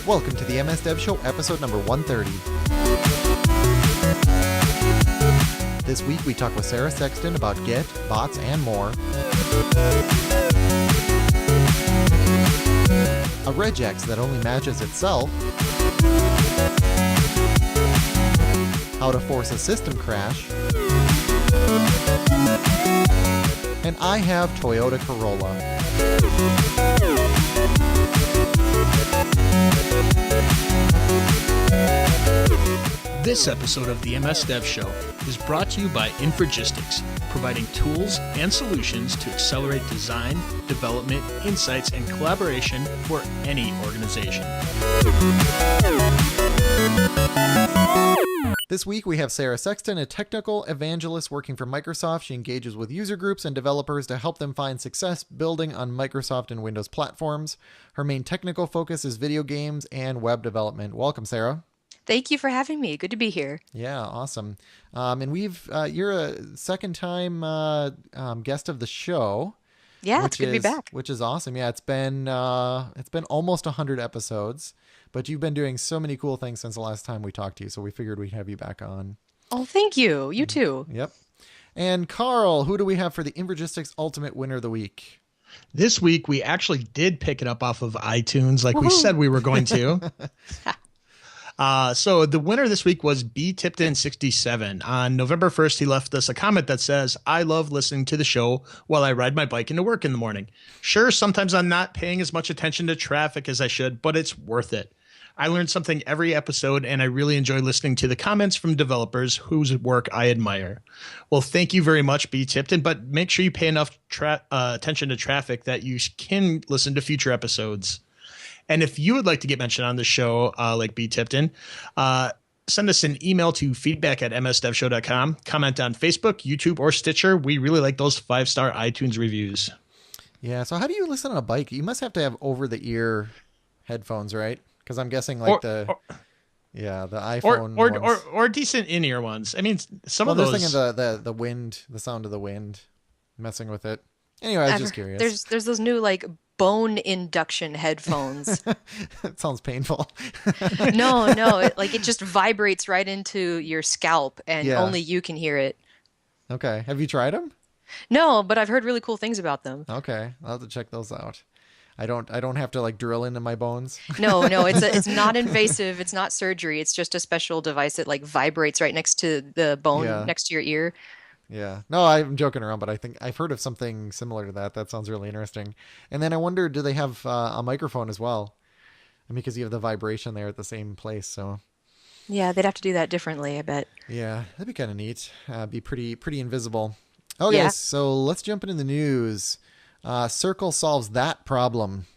Welcome to the MS Dev Show, episode number 130. This week we talk with Sarah Sexton about Git, bots, and more. A regex that only matches itself. How to force a system crash. And I have Toyota Corolla. This episode of the MS Dev Show is brought to you by Infragistics, providing tools and solutions to accelerate design, development, insights, and collaboration for any organization. This week we have Sarah Sexton, a technical evangelist working for Microsoft. She engages with user groups and developers to help them find success building on Microsoft and Windows platforms. Her main technical focus is video games and web development. Welcome, Sarah. Thank you for having me. Good to be here. Yeah, awesome. And you're a second-time guest of the show. Yeah, it's good to be back. Which is awesome. Yeah, it's been almost 100 episodes, but you've been doing so many cool things since the last time we talked to you, so we figured we'd have you back on. Oh, thank you. You too. Yep. And Carl, who do we have for the Infragistics Ultimate Winner of the Week? This week, we actually did pick it up off of iTunes like we said we were going to. So the winner this week was btipton67. On November 1st, he left us a comment that says, I love listening to the show while I ride my bike into work in the morning. Sure, sometimes I'm not paying as much attention to traffic as I should, but it's worth it. I learned something every episode, and I really enjoy listening to the comments from developers whose work I admire. Well, thank you very much, B. Tipton, but make sure you pay enough attention to traffic that you can listen to future episodes. And if you would like to get mentioned on the show, like B. Tipton, send us an email to feedback@msdevshow.com. Comment on Facebook, YouTube, or Stitcher. We really like those 5-star iTunes reviews. Yeah, so how do you listen on a bike? You must have to have over-the-ear headphones, right? Because I'm guessing like the iPhone or decent in-ear ones. I mean, some of those. Thinking the wind, the sound of the wind, messing with it. Anyway, I was just curious. There's those new like bone induction headphones. It sounds painful. No, it just vibrates right into your scalp, and only you can hear it. Okay, have you tried them? No, but I've heard really cool things about them. Okay, I'll have to check those out. I don't have to like drill into my bones. No, it's not invasive. It's not surgery. It's just a special device that like vibrates right next to the bone next to your ear. Yeah. No, I'm joking around, but I think I've heard of something similar to that. That sounds really interesting. And then I wonder, do they have a microphone as well? I mean, because you have the vibration there at the same place. So. Yeah, they'd have to do that differently, I bet. Yeah, that'd be kind of neat. Be pretty invisible. Okay, so let's jump into the news. Circle solves that problem.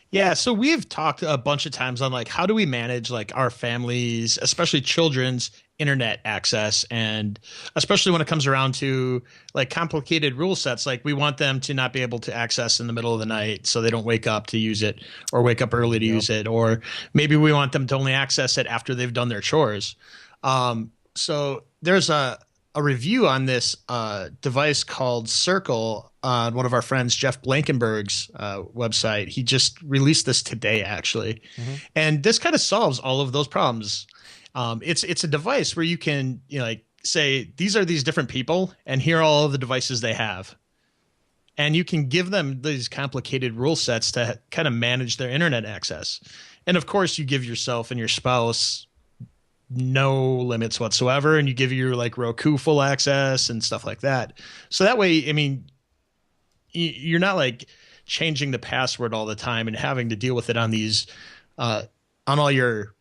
Yeah, so we've talked a bunch of times on like how do we manage like our families, especially children's internet access, and especially when it comes around to like complicated rule sets, like we want them to not be able to access in the middle of the night so they don't wake up to use it or wake up early to use it, or maybe we want them to only access it after they've done their chores. So there's a review on this device called Circle on one of our friends, Jeff Blankenberg's website. He just released this today, actually. Mm-hmm. And this kind of solves all of those problems. It's a device where you can like say, these are these different people, and here are all of the devices they have. And you can give them these complicated rule sets to kind of manage their internet access. And of course, you give yourself and your spouse no limits whatsoever, and you give your like Roku full access and stuff like that. So that way, I mean, you're not like changing the password all the time and having to deal with it on these on all your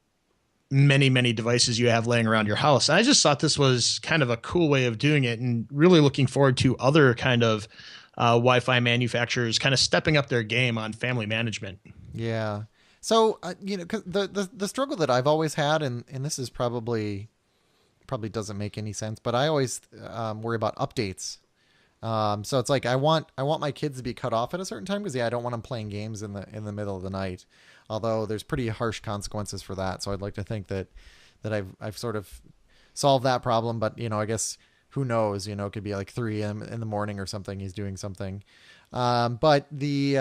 many devices you have laying around your house. I just thought this was kind of a cool way of doing it, and really looking forward to other kind of Wi-Fi manufacturers kind of stepping up their game on family management. Yeah. So, cause the struggle that I've always had, and this is probably doesn't make any sense, but I always worry about updates. So it's like I want my kids to be cut off at a certain time because I don't want them playing games in the middle of the night. Although there's pretty harsh consequences for that. So I'd like to think that I've sort of solved that problem. But I guess who knows? It could be like 3 a.m. in the morning or something. He's doing something. But the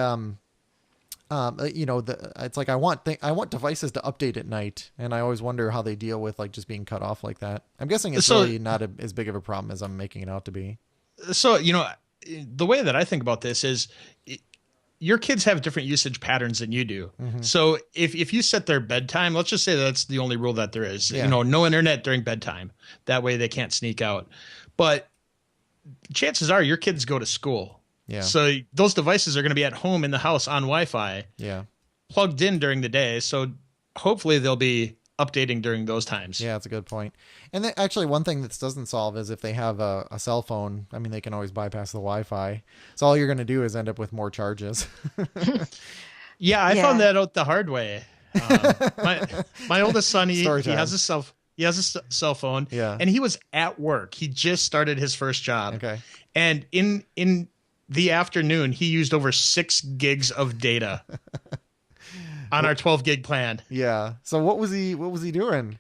it's like I want devices to update at night, and I always wonder how they deal with like just being cut off like that. I'm guessing it's So, really not as big of a problem as I'm making it out to be. so the way that I think about this is your kids have different usage patterns than you do. Mm-hmm. So if you set their bedtime, let's just say that's the only rule that there is, Yeah. no internet during bedtime. That way they can't sneak out. But chances are your kids go to school. Yeah. So those devices are going to be at home in the house on Wi-Fi, Yeah. plugged in during the day. So hopefully they'll be updating during those times. Yeah, that's a good point. And then actually, one thing this doesn't solve is if they have a cell phone. I mean, they can always bypass the Wi-Fi. So all you're going to do is end up with more charges. Yeah, I found that out the hard way. My oldest son, he has a cell phone. Yeah. And he was at work. He just started his first job. Okay. And in the afternoon, he used over 6 gigs of data on our 12 gig plan. Yeah. So what was he doing?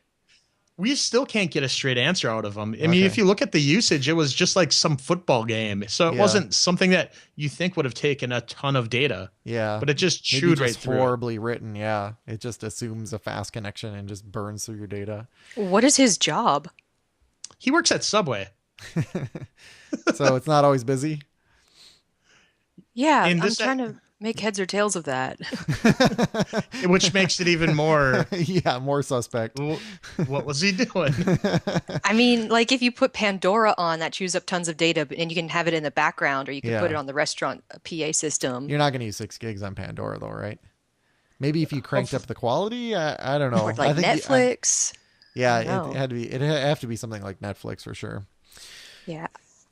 We still can't get a straight answer out of him. I mean, if you look at the usage, it was just like some football game. So it wasn't something that you think would have taken a ton of data. Yeah. But it just Maybe chewed just right through. horribly written. Yeah. It just assumes a fast connection and just burns through your data. What is his job? He works at Subway. So it's not always busy. Yeah, I'm trying to make heads or tails of that. Which makes it even more. Yeah, more suspect. What was he doing? I mean, like if you put Pandora on, that chews up tons of data, and you can have it in the background, or you can put it on the restaurant PA system. You're not going to use 6 gigs on Pandora, though, right? Maybe if you cranked up the quality, I don't know. Or like I think Netflix. It had to be. It'd have to be something like Netflix for sure. Yeah.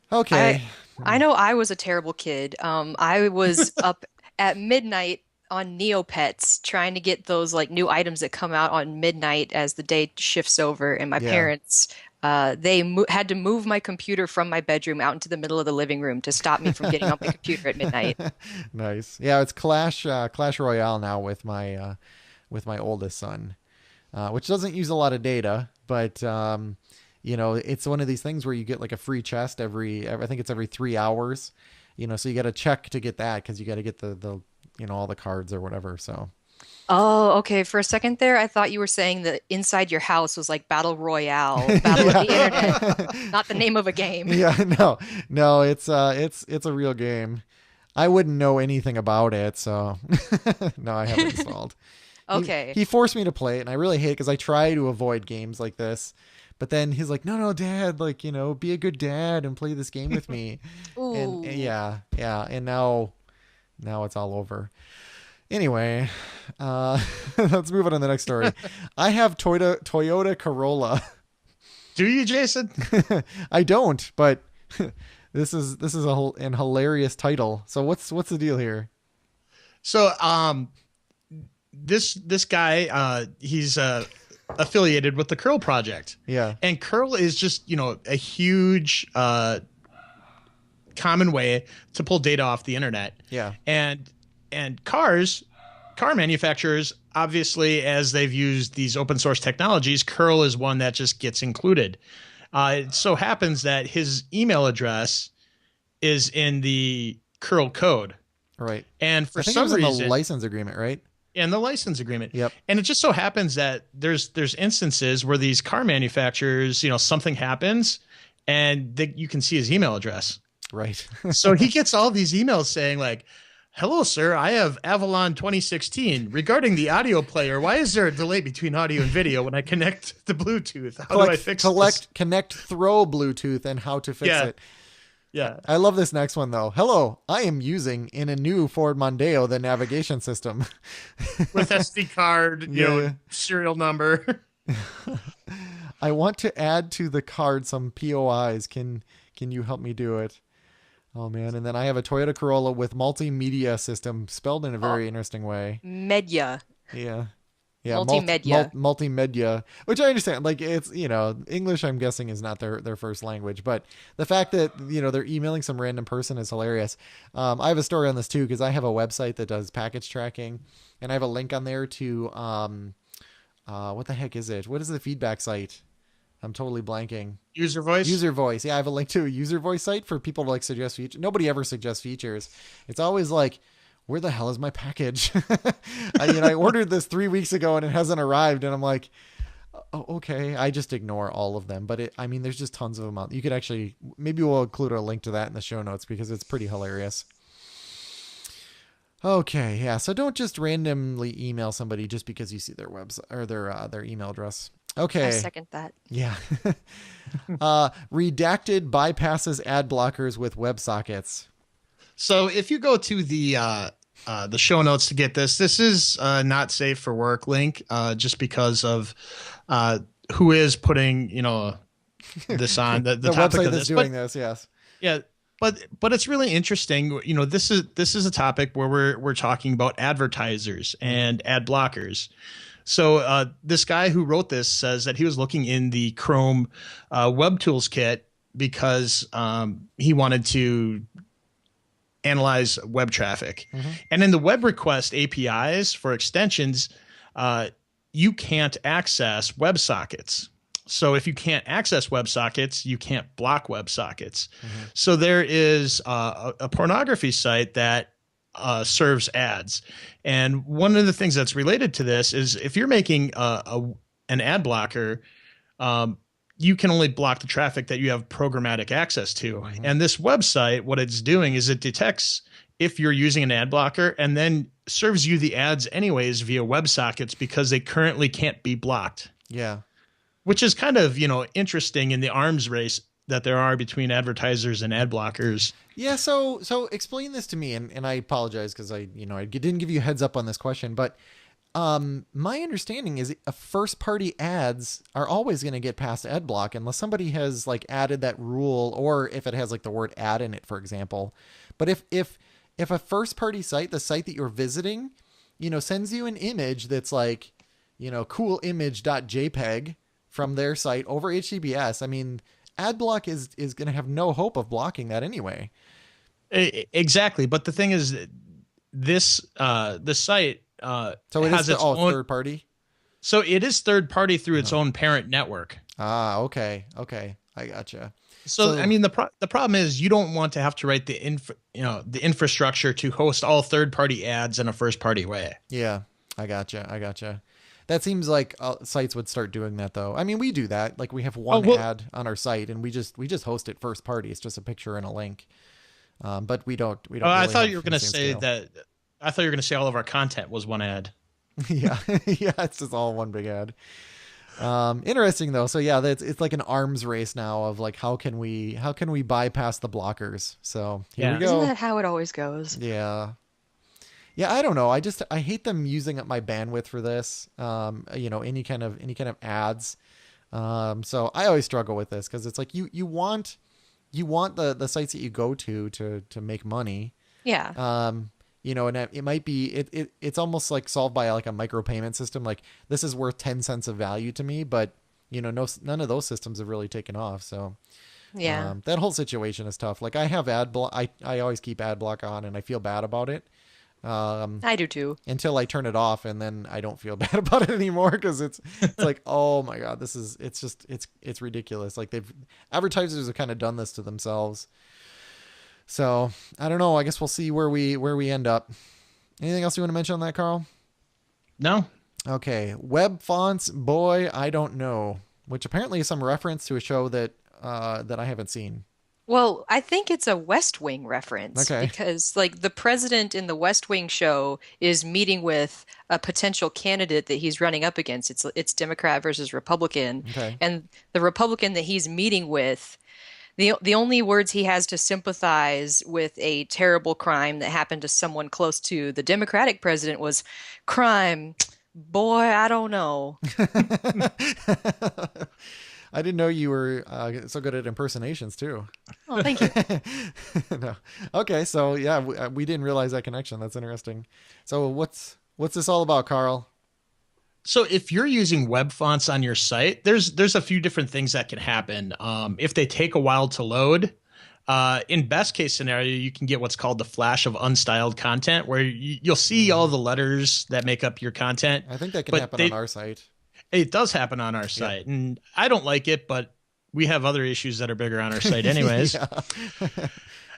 Okay. I know I was a terrible kid. I was up at midnight on Neopets trying to get those like new items that come out on midnight as the day shifts over, and my parents they had to move my computer from my bedroom out into the middle of the living room to stop me from getting on my computer at midnight. Nice. Yeah, it's Clash Royale now with my oldest son, which doesn't use a lot of data, but it's one of these things where you get like a free chest I think it's every 3 hours, so you got to check to get that because you got to get the all the cards or whatever. So. Oh, okay. For a second there, I thought you were saying that inside your house was like Battle Royale, Battle of the Internet, not the name of a game. Yeah, no, it's a real game. I wouldn't know anything about it, so no, I haven't installed. Okay. He forced me to play it, and I really hate it because I try to avoid games like this. But then he's like, no, Dad, like, be a good dad and play this game with me. Ooh. And yeah. And now it's all over. Anyway, let's move on to the next story. I have Toyota Corolla. Do you, Jason? I don't, but this is an hilarious title. So what's the deal here? So this guy he's affiliated with the Curl Project. Yeah. And Curl is just, a huge common way to pull data off the internet. Yeah. And car manufacturers, obviously, as they've used these open source technologies, Curl is one that just gets included. It so happens that his email address is in the Curl code. Right. And for I think some it was in reason, the license agreement, right? And the license agreement. Yep. And it just so happens that there's instances where these car manufacturers, something happens and you can see his email address. Right. So he gets all these emails saying like, hello, sir, I have Avalon 2016 regarding the audio player. Why is there a delay between audio and video when I connect the Bluetooth? How do I fix this? Connect, throw Bluetooth and how to fix it. Yeah. I love this next one though. Hello, I am using in a new Ford Mondeo the navigation system with SD card, serial number. I want to add to the card some POIs. Can you help me do it? Oh man, and then I have a Toyota Corolla with multimedia system spelled in a very interesting way. Media. Yeah. Multimedia. Multimedia, which I understand. Like it's, English I'm guessing is not their first language, but the fact that, they're emailing some random person is hilarious. I have a story on this too, because I have a website that does package tracking, and I have a link on there to, what the heck is it? What is the feedback site? I'm totally blanking. User Voice. Yeah. I have a link to a User Voice site for people to like suggest features. Nobody ever suggests features. It's always like, where the hell is my package? I ordered this 3 weeks ago and it hasn't arrived. And I'm like, oh, okay. I just ignore all of them. But there's just tons of them out. You could actually, maybe we'll include a link to that in the show notes because it's pretty hilarious. Okay. Yeah. So don't just randomly email somebody just because you see their website or their email address. Okay. I second that. Yeah. Redacted bypasses ad blockers with WebSockets. So if you go to the show notes to get this is not safe for work link, just because of who is putting this on the topic website of that's this. doing this. Yes. Yeah. But it's really interesting. This is a topic where we're talking about advertisers and ad blockers. So this guy who wrote this says that he was looking in the Chrome Web Tools kit because he wanted to analyze web traffic. Mm-hmm. And in the web request APIs for extensions, you can't access WebSockets. So if you can't access WebSockets, you can't block WebSockets. Mm-hmm. So there is a pornography site that serves ads. And one of the things that's related to this is if you're making an ad blocker, you can only block the traffic that you have programmatic access to. Mm-hmm. And this website, what it's doing is it detects if you're using an ad blocker and then serves you the ads anyways via WebSockets because they currently can't be blocked. Yeah. Which is kind of, interesting in the arms race that there are between advertisers and ad blockers. Yeah. So explain this to me. And I apologize because I didn't give you a heads up on this question, but my understanding is first party ads are always going to get past ad block unless somebody has like added that rule, or if it has like the word ad in it, for example. But if a first party site, the site that you're visiting, sends you an image that's like, cool image.jpg from their site over HTTPS, ad block is going to have no hope of blocking that anyway. Exactly. But the thing is, this site, so it has its own third party. So it is third party through its own parent network. Ah, okay, I gotcha. So the problem is you don't want to have to write the infrastructure to host all third party ads in a first party way. Yeah, I gotcha. That seems like sites would start doing that though. We do that. Like we have one ad on our site and we just host it first party. It's just a picture and a link. But we don't. Really I thought you were going to say that. I thought you were going to say all of our content was one ad. Yeah. Yeah. It's just all one big ad. Interesting though. So yeah, it's like an arms race now of like, how can we bypass the blockers? So here we go. Isn't that how it always goes? Yeah. Yeah. I don't know. I hate them using up my bandwidth for this. Any kind of ads. So I always struggle with this because it's like you want the sites that you go to make money. Yeah. And it might be, it's almost like solved by like a micropayment system. Like this is worth 10 cents of value to me, but none of those systems have really taken off. So yeah, that whole situation is tough. Like I have I always keep ad block on and I feel bad about it. I do too. Until I turn it off and then I don't feel bad about it anymore. Cause it's like, oh my God, it's ridiculous. Like advertisers have kind of done this to themselves. So I don't know. I guess we'll see where we end up. Anything else you want to mention on that, Carl? No. Okay. Web fonts, boy, I don't know. Which apparently is some reference to a show that I haven't seen. Well, I think it's a West Wing reference. Okay. Because like the president in the West Wing show is meeting with a potential candidate that he's running up against. It's Democrat versus Republican. Okay. And the Republican that he's meeting with, the only words he has to sympathize with a terrible crime that happened to someone close to the Democratic president was crime. Boy, I don't know. I didn't know you were so good at impersonations too. Oh, thank you. No. Okay, so yeah, we didn't realize that connection. That's interesting. So what's this all about, Carl? So if you're using web fonts on your site, there's a few different things that can happen. If they take a while to load, in best case scenario, you can get what's called the flash of unstyled content, where you'll see all the letters that make up your content. I think that can happen on our site. It does happen on our site, and I don't like it, but we have other issues that are bigger on our site anyways.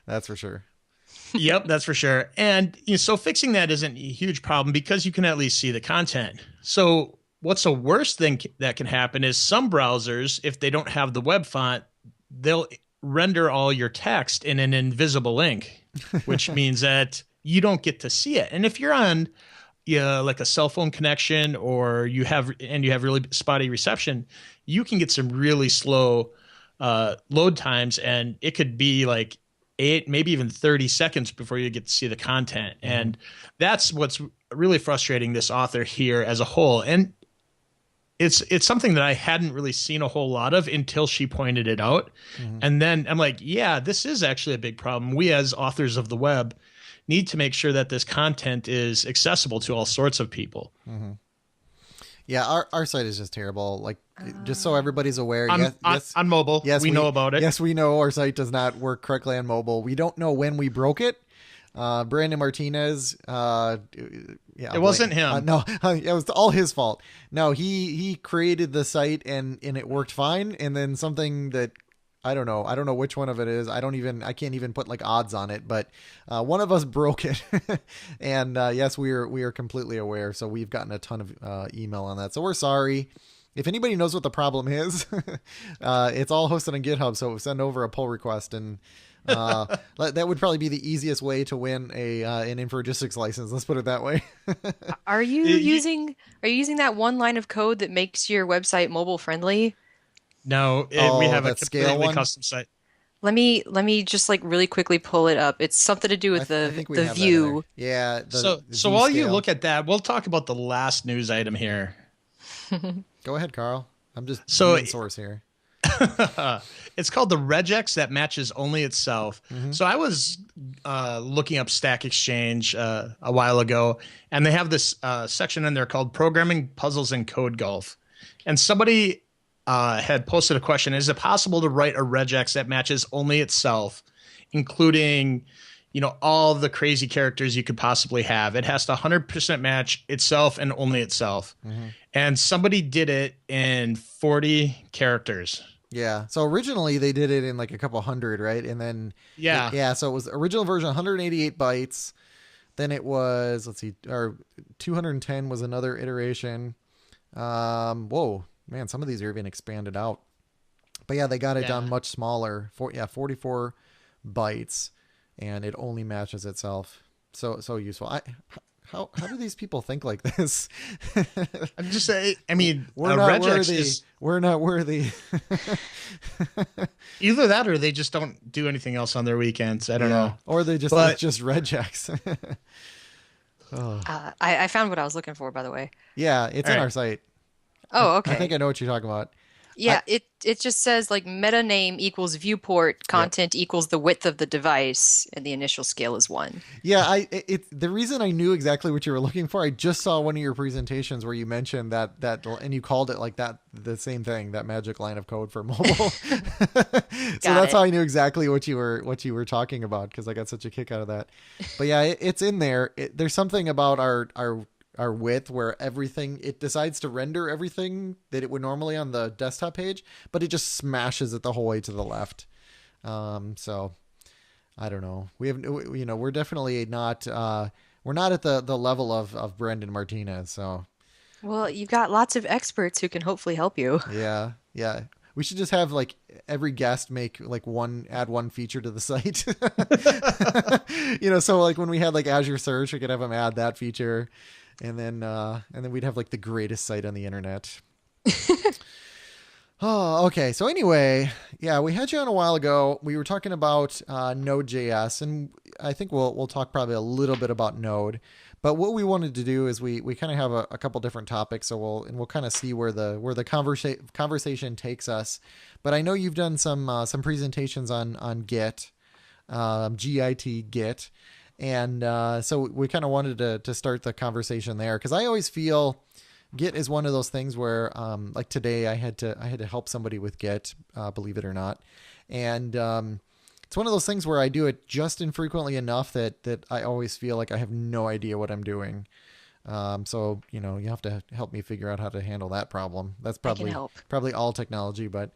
That's for sure. Yep, that's for sure. And so fixing that isn't a huge problem because you can at least see the content. So what's the worst thing that can happen is some browsers, if they don't have the web font, they'll render all your text in an invisible ink, which means that you don't get to see it. And if you're on like a cell phone connection or you have really spotty reception, you can get some really slow load times, and it could be like 8, maybe even 30 seconds before you get to see the content. Mm-hmm. And that's what's really frustrating this author here as a whole. And it's something that I hadn't really seen a whole lot of until she pointed it out. Mm-hmm. And then I'm like, yeah, this is actually a big problem. We as authors of the web need to make sure that this content is accessible to all sorts of people. Mm-hmm. Yeah, our site is just terrible. Like, just so everybody's aware. On mobile, yes, we know about it. Yes, we know our site does not work correctly on mobile. We don't know when we broke it. Brandon Martinez, it wasn't him. No, it was all his fault. No, he created the site and it worked fine. And then something that I don't know which one of it is. I can't even put like odds on it, but one of us broke it. And yes, we are completely aware. So we've gotten a ton of email on that. So we're sorry. If anybody knows what the problem is, it's all hosted on GitHub. So send over a pull request, and that would probably be the easiest way to win an Info-Logistics license. Let's put it that way. Are you using that one line of code that makes your website mobile friendly? No, we have a completely custom site. Let me just like really quickly pull it up. It's something to do with the view. Yeah. So while you look at that, we'll talk about the last news item here. Go ahead, Carl. I'm just doing source here. It's called the regex that matches only itself. Mm-hmm. So I was looking up Stack Exchange a while ago, and they have this section in there called Programming Puzzles and Code Golf. And somebody had posted a question: is it possible to write a regex that matches only itself, including all the crazy characters you could possibly have? It has to 100% match itself and only itself. Mm-hmm. And somebody did it in 40 characters. Yeah. So originally they did it in like a couple hundred, right? And then so it was original version 188 bytes. Then it was 210 was another iteration. Whoa, man, some of these are even expanded out. But yeah, they got it down much smaller. 44 bytes, and it only matches itself. So useful. How do these people think like this? I'm just saying. I mean, we're not worthy. We're not worthy. Either that, or they just don't do anything else on their weekends. I don't know. Or they just it's just regex. I found what I was looking for, by the way. Yeah, it's in our site. Oh, okay. I think I know what you're talking about. Yeah, it just says like meta name equals viewport, content equals the width of the device, and the initial scale is 1. Yeah, the reason I knew exactly what you were looking for, I just saw one of your presentations where you mentioned that and you called it like that, the same thing, that magic line of code for mobile. So that's how I knew exactly what you were talking about, because I got such a kick out of that. But yeah, it's in there. There's something about our width where it decides to render everything that it would normally on the desktop page, but it just smashes it the whole way to the left. So I don't know. We're definitely not, we're not at the level of Brandon Martinez. So, well, you've got lots of experts who can hopefully help you. Yeah. Yeah. We should just have like every guest make like add one feature to the site. So like when we had like Azure Search, we could have them add that feature. And then we'd have like the greatest site on the internet. Oh, okay. So anyway, yeah, we had you on a while ago. We were talking about Node.js, and I think we'll talk probably a little bit about Node. But what we wanted to do is we kind of have a couple different topics, so we'll kind of see where the conversation takes us. But I know you've done some presentations on Git, Git. And so we kind of wanted to start the conversation there, because I always feel Git is one of those things where, like today, I had to help somebody with Git, believe it or not, and it's one of those things where I do it just infrequently enough that I always feel like I have no idea what I'm doing. So you have to help me figure out how to handle that problem. That's probably all technology, but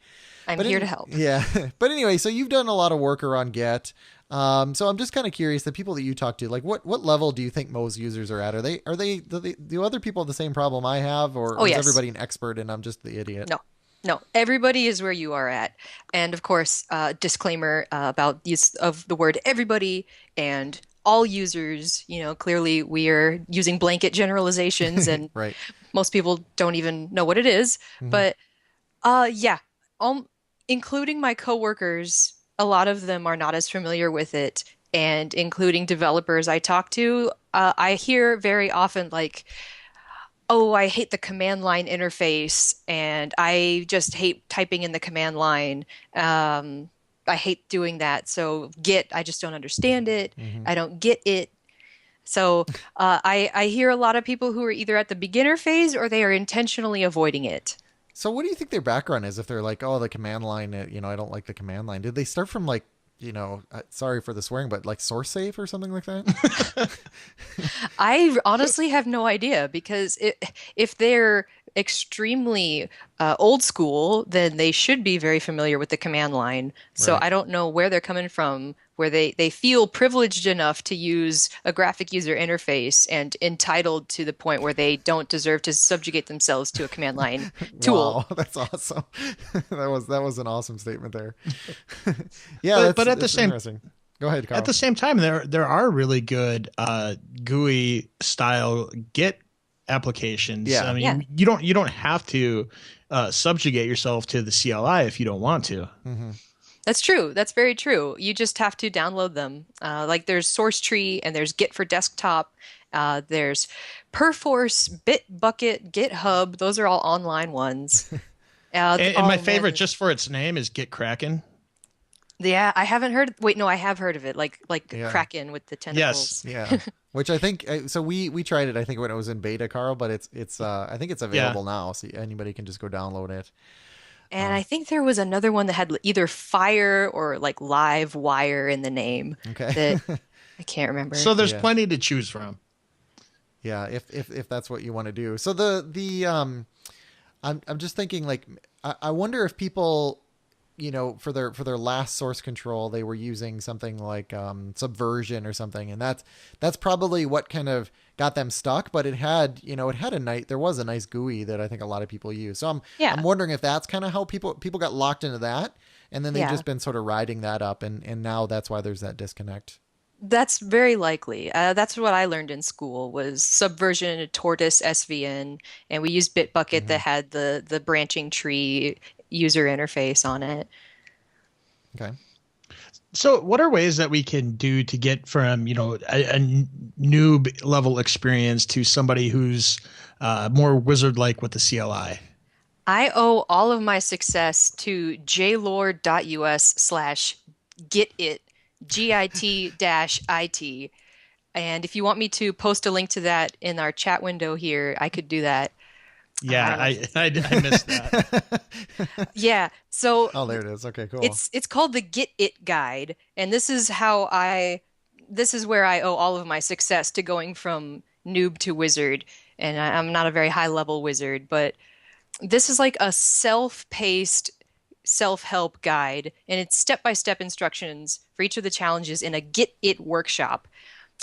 I'm here to help. Yeah, but anyway, so you've done a lot of work around Git. So I'm just kind of curious, the people that you talk to, like what level do you think most users are at? Do other people have the same problem I have, Oh, or is yes. everybody an expert and I'm just the idiot? No, no. Everybody is where you are at. And of course, disclaimer about use of the word everybody and all users. Clearly we are using blanket generalizations, and Right. most people don't even know what it is. Hmm. But yeah, um, including my coworkers, a lot of them are not as familiar with it. And including developers I talk to, I hear very often like, oh, I hate the command line interface, and I just hate typing in the command line. I hate doing that. So Git, I just don't understand it. Hmm. I don't get it. So I hear a lot of people who are either at the beginner phase or they are intentionally avoiding it. So what do you think their background is if they're like, oh, the command line, I don't like the command line. Did they start from like, sorry for the swearing, but like source safe or something like that? I honestly have no idea because if they're extremely old school, then they should be very familiar with the command line. So Right. I don't know where they're coming from, where they feel privileged enough to use a graphic user interface and entitled to the point where they don't deserve to subjugate themselves to a command line tool. Wow, that's awesome. That was an awesome statement there. Yeah, But at the that's same interesting. Go ahead, at Carl. the same time, there are really good GUI style Git applications. I Yeah. Yeah, mean, you don't have to subjugate yourself to the CLI if you don't want to. Hmm. that's true. That's very true. You just have to download them. Like there's SourceTree and there's Git for desktop. There's Perforce, Bitbucket, GitHub. Those are all online ones. And my Oh favorite, man. just for its name, is Git Kraken. Yeah, I haven't heard. Wait, no, I have heard of it. Like Yeah. Kraken with the Yes. tentacles. Yeah. Which I think so we tried it I think when it was in beta, Carl, but it's I think it's Yeah. available now, so anybody can just go download it. And I think there was another one that had either Fire or like Live Wire in the name Okay. that I can't remember. So there's Yeah. plenty to choose from. Yeah, if that's what you want to do. So the I'm just thinking like I wonder if people for their last source control they were using something like Subversion or something, and that's probably what kind of got them stuck. But there was a nice GUI that I think a lot of people use. So Yeah, I'm wondering if that's kind of how people got locked into that, and then they've yeah. just been sort of riding that up, and now that's why there's that disconnect. That's very likely. That's what I learned in school was Subversion, Tortoise, SVN, and we used Bitbucket Hmm. that had the branching tree user interface on it. Okay. So, what are ways that we can do to get from a noob level experience to somebody who's more wizard like with the CLI? I owe all of my success to jlord.us/getit, GIT-IT. And if you want me to post a link to that in our chat window here, I could do that. I Yeah, don't know. I missed that. Yeah. So Oh, there it is. Okay, cool. it's called the Get It Guide, and this is where I owe all of my success to going from noob to wizard. And I'm not a very high level wizard, but this is like a self-paced self-help guide, and it's step-by-step instructions for each of the challenges in a Get It workshop.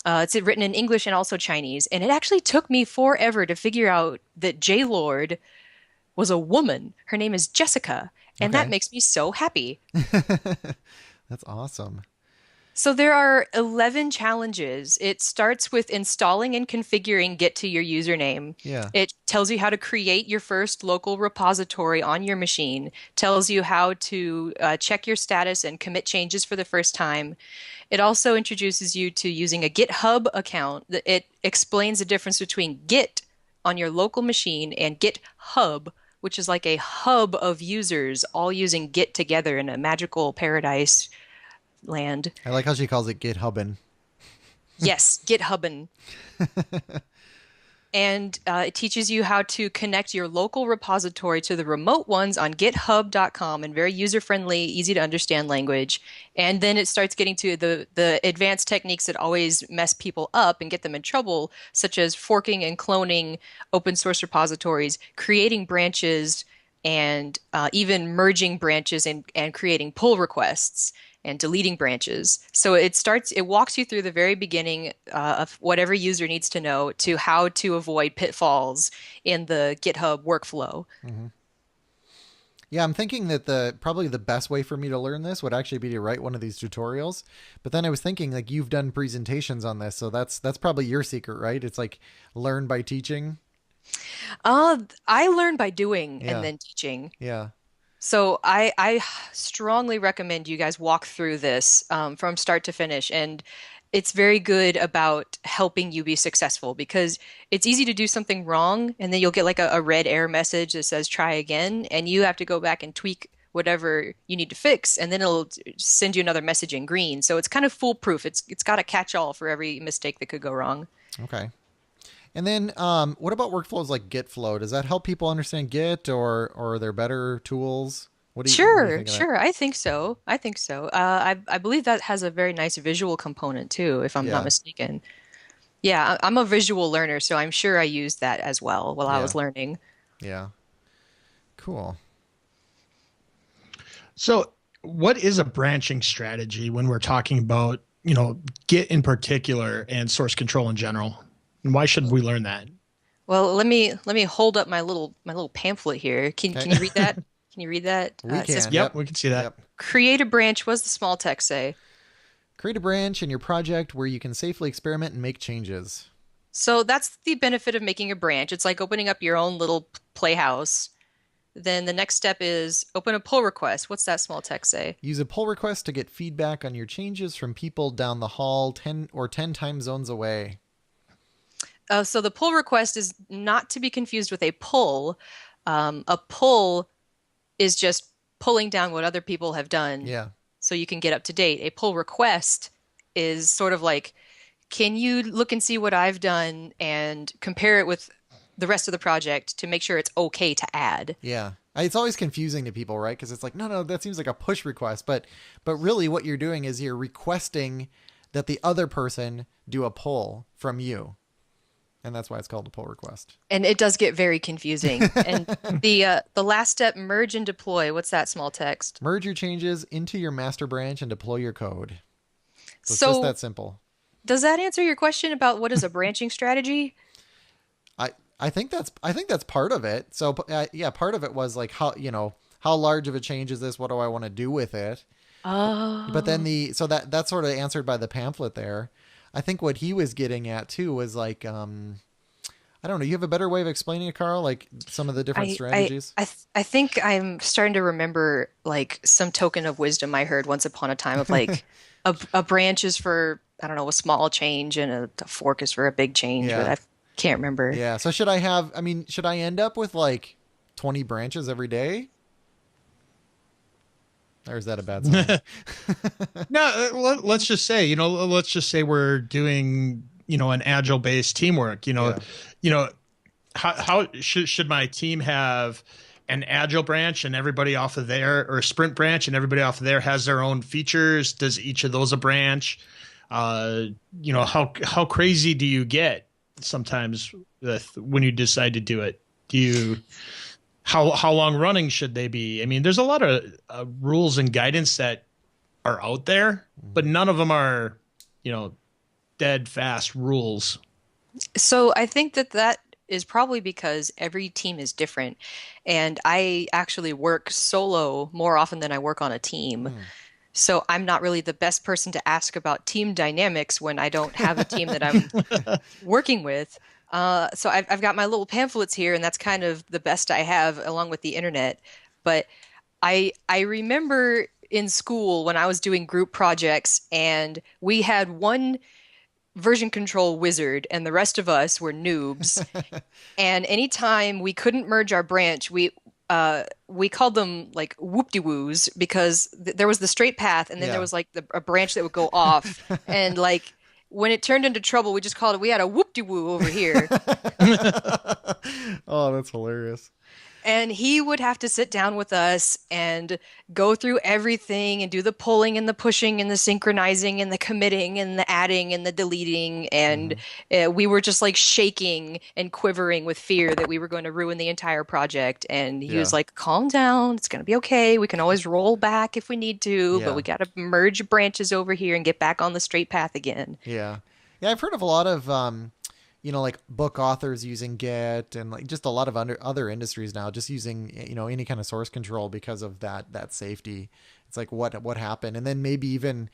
It's written in English and also Chinese, and it actually took me forever to figure out that J Lord was a woman. Her name is Jessica, and that Okay. makes me so happy. That's awesome. So there are 11 challenges. It starts with installing and configuring Git to your username. Yeah. It tells you how to create your first local repository on your machine, tells you how to check your status and commit changes for the first time. It also introduces you to using a GitHub account. It explains the difference between Git on your local machine and GitHub, which is like a hub of users all using Git together in a magical paradise land. I like how she calls it GitHubbin. Yes, GitHubbin. And it teaches you how to connect your local repository to the remote ones on github.com in very user-friendly, easy to understand language. And then it starts getting to the advanced techniques that always mess people up and get them in trouble, such as forking and cloning open source repositories, creating branches, and even merging branches and creating pull requests. and deleting branches. So it walks you through the very beginning of whatever user needs to know to how to avoid pitfalls in the GitHub workflow. Mm-hmm. Yeah, I'm thinking that probably the best way for me to learn this would actually be to write one of these tutorials. But then I was thinking, like, you've done presentations on this, so that's probably your secret, right? It's like learn by teaching. I learn by doing Yeah. and then teaching. Yeah. So I strongly recommend you guys walk through this from start to finish. And it's very good about helping you be successful because it's easy to do something wrong and then you'll get like a red error message that says try again. And you have to go back and tweak whatever you need to fix. And then it'll send you another message in green. So it's kind of foolproof. It's got a catch-all for every mistake that could go wrong. Okay. And then what about workflows like Git Flow? Does that help people understand Git or are there better tools? What do you Sure, think of that? sure. I think so. I think so. I believe that has a very nice visual component too, if I'm not Yeah. mistaken. Yeah, I'm a visual learner, so I'm sure I used that as well while I Yeah. was learning. Yeah. Cool. So, what is a branching strategy when we're talking about, Git in particular and source control in general? And why should we learn that? Well, let me hold up my little pamphlet here. Can you read that? Can you read that? We It says can. Yep, Yep. we can see that. Yep. create a branch. What does the small text say? Create a branch in your project where you can safely experiment and make changes. So that's the benefit of making a branch. It's like opening up your own little playhouse. Then the next step is open a pull request. What's that small text say? Use a pull request to get feedback on your changes from people down the hall 10 time zones away. So the pull request is not to be confused with a pull. A pull is just pulling down what other people have done Yeah. so you can get up to date. A pull request is sort of like, can you look and see what I've done and compare it with the rest of the project to make sure it's okay to add? Yeah. It's always confusing to people, right? Because it's like, no, that seems like a push request. But really what you're doing is you're requesting that the other person do a pull from you. And that's why it's called a pull request. And it does get very confusing. And the last step, merge and deploy. What's that small text? Merge your changes into your master branch and deploy your code. So it's just So that simple. does that answer your question about what is a branching strategy? I think that's part of it. So yeah, part of it was like how large of a change is this? What do I want to do with it? But then that's sort of answered by the pamphlet there. I think what he was getting at too was like I don't know. You have a better way of explaining it, Carl? Like some of the different strategies. I think I'm starting to remember like some token of wisdom I heard once upon a time of like a branch is for, I don't know, a small change and a fork is for a big change, Yeah. but I can't remember. Yeah. So should I end up with like 20 branches every day? Or is that a bad sign? No, let's just say we're doing, an agile based teamwork, how should my team have an agile branch and everybody off of there, or a sprint branch and everybody off of there has their own features? Does each of those a branch? How crazy do you get sometimes when you decide to do it? How long running should they be? I mean, there's a lot of rules and guidance that are out there, but none of them are, dead fast rules. So I think that is probably because every team is different. And I actually work solo more often than I work on a team. So I'm not really the best person to ask about team dynamics when I don't have a team that I'm working with. So I've got my little pamphlets here, and that's kind of the best I have along with the internet. But I remember in school when I was doing group projects and we had one version control wizard and the rest of us were noobs. And anytime we couldn't merge our branch, we called them like whoop-de-woos because there was the straight path and then there was like a branch that would go off. And like when it turned into trouble, we just called it, we had a whoop-de-woo over here. Oh, that's hilarious. And he would have to sit down with us and go through everything and do the pulling and the pushing and the synchronizing and the committing and the adding and the deleting. And Hmm. we were just like shaking and quivering with fear that we were going to ruin the entire project. And he was Yeah. like, calm down. It's going to be okay. We can always roll back if we need to, but Yeah. we got to merge branches over here and get back on the straight path again. Yeah. Yeah. I've heard of a lot of, like book authors using Git and like just a lot of other industries now just using, any kind of source control because of that safety. It's like what happened. And then maybe even,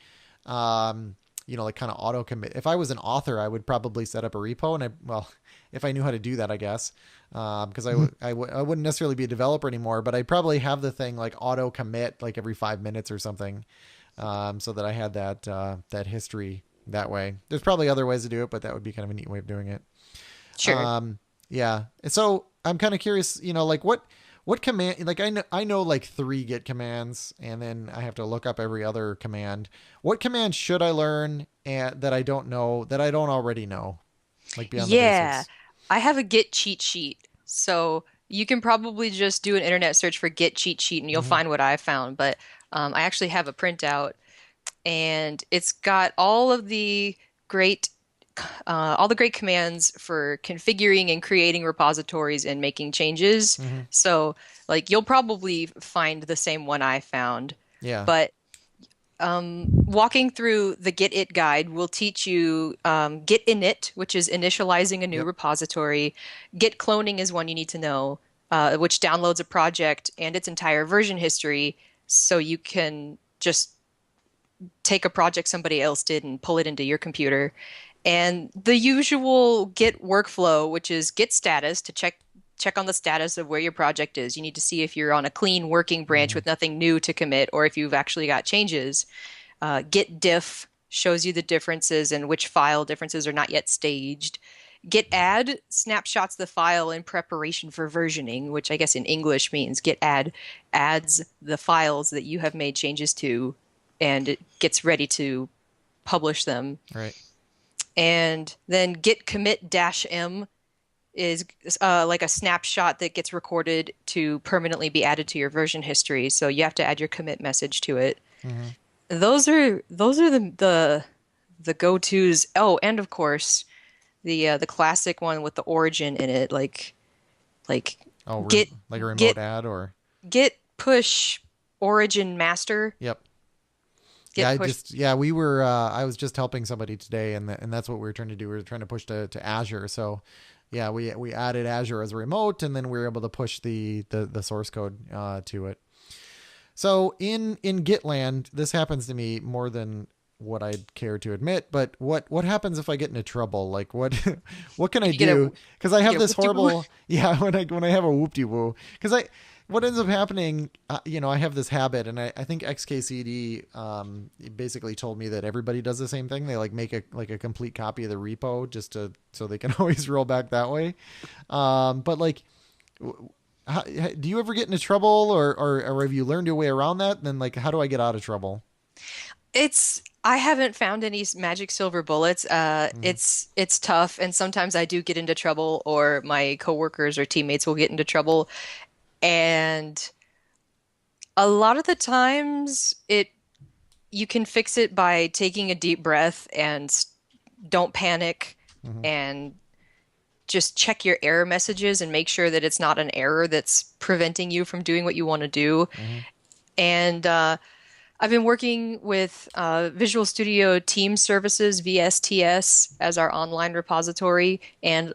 like kind of auto commit. If I was an author, I would probably set up a repo if I knew how to do that, I guess. Because I wouldn't necessarily be a developer anymore, but I'd probably have the thing like auto commit like every 5 minutes or something. So that I had that history that way. There's probably other ways to do it, but that would be kind of a neat way of doing it. Sure. Yeah. And so I'm kind of curious, like what command, like I know like 3 Git commands, and then I have to look up every other command. What command should I learn that I don't know, that I don't already know, like beyond the Yeah, basics? I have a Git cheat sheet. So you can probably just do an internet search for Git cheat sheet and you'll Hmm. find what I found. But I actually have a printout and it's got great all the great commands for configuring and creating repositories and making changes. Hmm. So like you'll probably find the same one I found. Yeah. But walking through the Git It guide will teach you Git init, which is initializing a new Yep. repository. Git cloning is one you need to know, which downloads a project and its entire version history, so you can just take a project somebody else did and pull it into your computer. And the usual Git workflow, which is Git status to check on the status of where your project is. You need to see if you're on a clean working branch Hmm. with nothing new to commit, or if you've actually got changes. Git diff shows you the differences and which file differences are not yet staged. Git add snapshots the file in preparation for versioning, which I guess in English means git add adds the files that you have made changes to, and it gets ready to publish them. Right. And then git commit dash m is like a snapshot that gets recorded to permanently be added to your version history. So you have to add your commit message to it. Hmm. Those are the go-tos. Oh, and of course the classic one with the origin in it, like Oh, git like a remote git ad or. git push origin master. Yep. Yeah, Git push. we were, I was just helping somebody today, and that's what we were trying to do. We were trying to push to Azure. So yeah, we added Azure as a remote, and then we were able to push the source code, to it. So in Gitland, this happens to me more than what I'd care to admit, but what happens if I get into trouble? Like what, what can I If you get a do? Cause I you have get this whoop-de-woo. horrible, yeah, when I have a whoop-de-woo, cause what ends up happening, I have this habit, and I think XKCD basically told me that everybody does the same thing. They like make a complete copy of the repo just so they can always roll back that way. But like, do you ever get into trouble, or have you learned your way around that? And then like, how do I get out of trouble? I haven't found any magic silver bullets. Mm-hmm. It's tough, and sometimes I do get into trouble, or my coworkers or teammates will get into trouble. And a lot of the times, it you can fix it by taking a deep breath and don't panic, Mm-hmm. and just check your error messages and make sure that it's not an error that's preventing you from doing what you want to do. Mm-hmm. And I've been working with Visual Studio Team Services, VSTS, as our online repository. And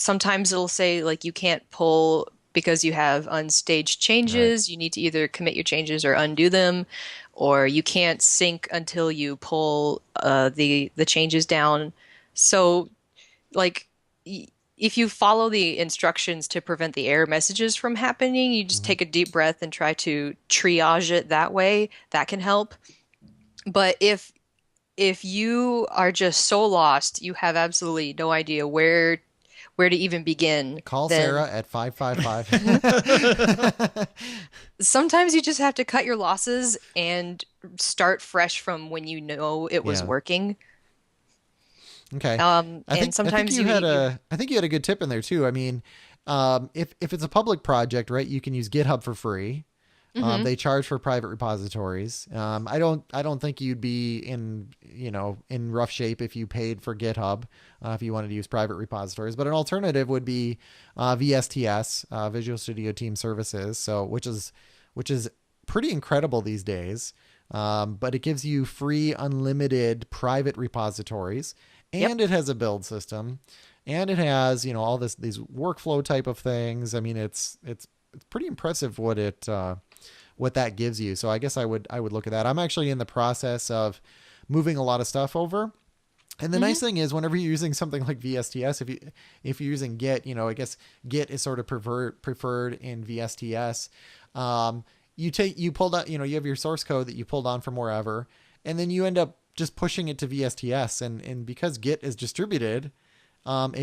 sometimes it'll say, like, you can't pull because you have unstaged Right. changes. You need to either commit your changes or undo them, or you can't sync until you pull the changes down. So, like, if you follow the instructions to prevent the error messages from happening, you just Mm-hmm. take a deep breath and try to triage it that way. That can help. But if you are just so lost, you have absolutely no idea where to even begin, Call then Sarah at 555. sometimes you just have to cut your losses and start fresh from when you know it was Yeah. working. Okay. And I think sometimes you had a good tip in there too. I mean, If it's a public project, right, you can use GitHub for free. Hmm. They charge for private repositories. I don't think you'd be in rough shape if you paid for GitHub, if you wanted to use private repositories. But an alternative would be VSTS, Visual Studio Team Services. So which is pretty incredible these days. But it gives you free, unlimited private repositories, Yep. and it has a build system, and it has all these workflow type of things. I mean, it's pretty impressive what that gives you. So I guess I would look at that. I'm actually in the process of moving a lot of stuff over. And the nice Hmm. thing is, whenever you're using something like VSTS, if you're using Git, I guess Git is sort of preferred in VSTS. You pulled out, you have your source code that you pulled on from wherever, and then you end up just pushing it to VSTS, and because Git is distributed, boom,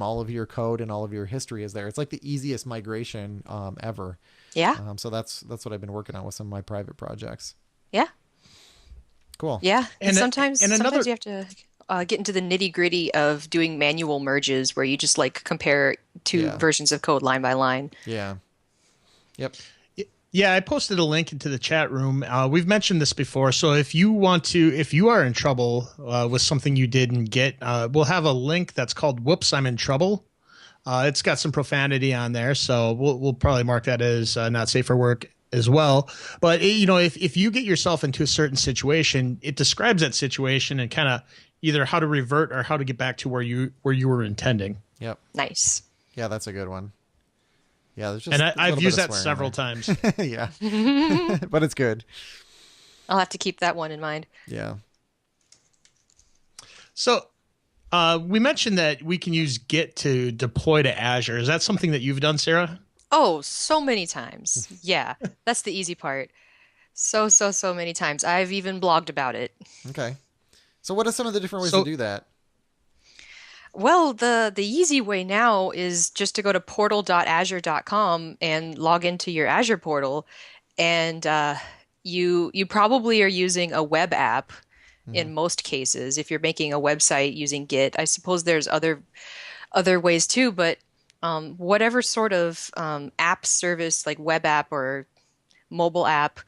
all of your code and all of your history is there. It's like the easiest migration ever. Yeah. So that's what I've been working on with some of my private projects. Yeah. Cool. Yeah. And And sometimes and another sometimes you have to get into the nitty gritty of doing manual merges where you just like compare two Yeah. versions of code line by line. Yeah. Yep. Yeah, I posted a link into the chat room. We've mentioned this before, so if you are in trouble with something you didn't get, we'll have a link that's called "Whoops, I'm in trouble." It's got some profanity on there, so we'll probably mark that as not safe for work as well. But if you get yourself into a certain situation, it describes that situation and kind of either how to revert or how to get back to where you were intending. Yep. Nice. Yeah, that's a good one. Yeah, there's just And a little I've bit used of that swearing several there. times. Yeah. But it's good. I'll have to keep that one in mind. Yeah. So we mentioned that we can use Git to deploy to Azure. Is that something that you've done, Sarah? Oh, so many times. Yeah, that's the easy part. So many times. I've even blogged about it. Okay. So what are some of the different ways to So do that? Well, the easy way now is just to go to portal.azure.com and log into your Azure portal, and you probably are using a web app Hmm. in most cases if you're making a website using Git. I suppose there's other ways too, but whatever sort of app service like web app or mobile app.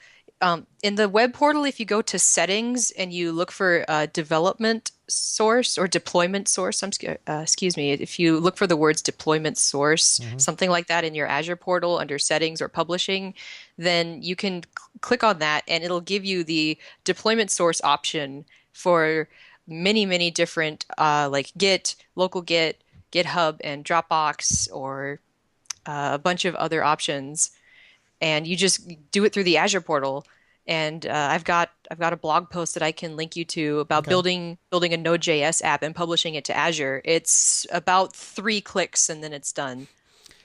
In the web portal, if you go to settings and you look for development source or deployment source, excuse me, if you look for the words deployment source, Hmm. something like that in your Azure portal under settings or publishing, then you can click on that and it'll give you the deployment source option for many different like Git, local Git, GitHub, and Dropbox, or a bunch of other options, and you just do it through the Azure portal. And I've got a blog post that I can link you to about Okay. building a Node.js app and publishing it to Azure. It's about 3 clicks and then it's done.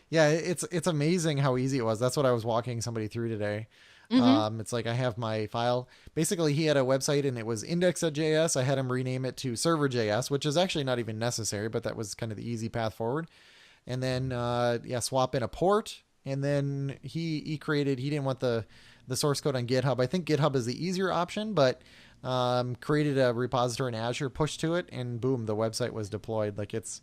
Yeah, it's amazing how easy it was. That's what I was walking somebody through today. Hmm. It's like I have my file. Basically, he had a website and it was index.js. I had him rename it to server.js, which is actually not even necessary, but that was kind of the easy path forward. And then swap in a port. And then he didn't want the source code on GitHub. I think GitHub is the easier option, but created a repository in Azure, pushed to it, and boom, the website was deployed. Like it's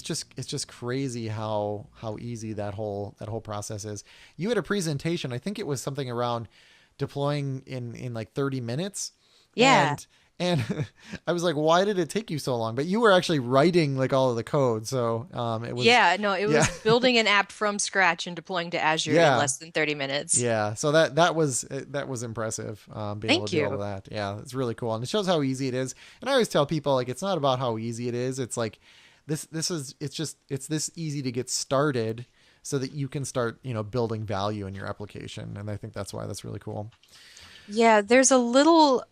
just crazy how easy that whole process is. You had a presentation, I think it was something around deploying in like 30 minutes. Yeah. And I was like, why did it take you so long? But you were actually writing like all of the code, so it was. Yeah, no, it Yeah. was building an app from scratch and deploying to Azure in Yeah. less than 30 minutes. Yeah, so that was impressive. Being able Thank to do all you. of that, yeah, it's really cool, and it shows how easy it is. And I always tell people, like, it's not about how easy it is. It's like it's this easy to get started, so that you can start building value in your application. And I think that's why that's really cool. Yeah, there's a little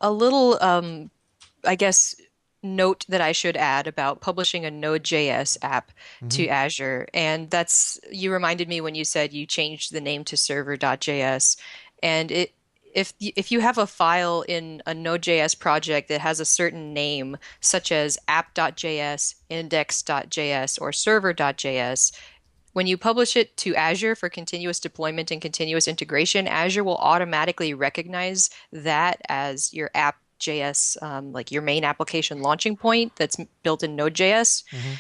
I guess note that I should add about publishing a Node.js app Hmm. to Azure. And that's, you reminded me when you said you changed the name to server.js. And if you have a file in a Node.js project that has a certain name, such as app.js, index.js, or server.js, when you publish it to Azure for continuous deployment and continuous integration, Azure will automatically recognize that as your app.js, like your main application launching point that's built in Node.js. Hmm.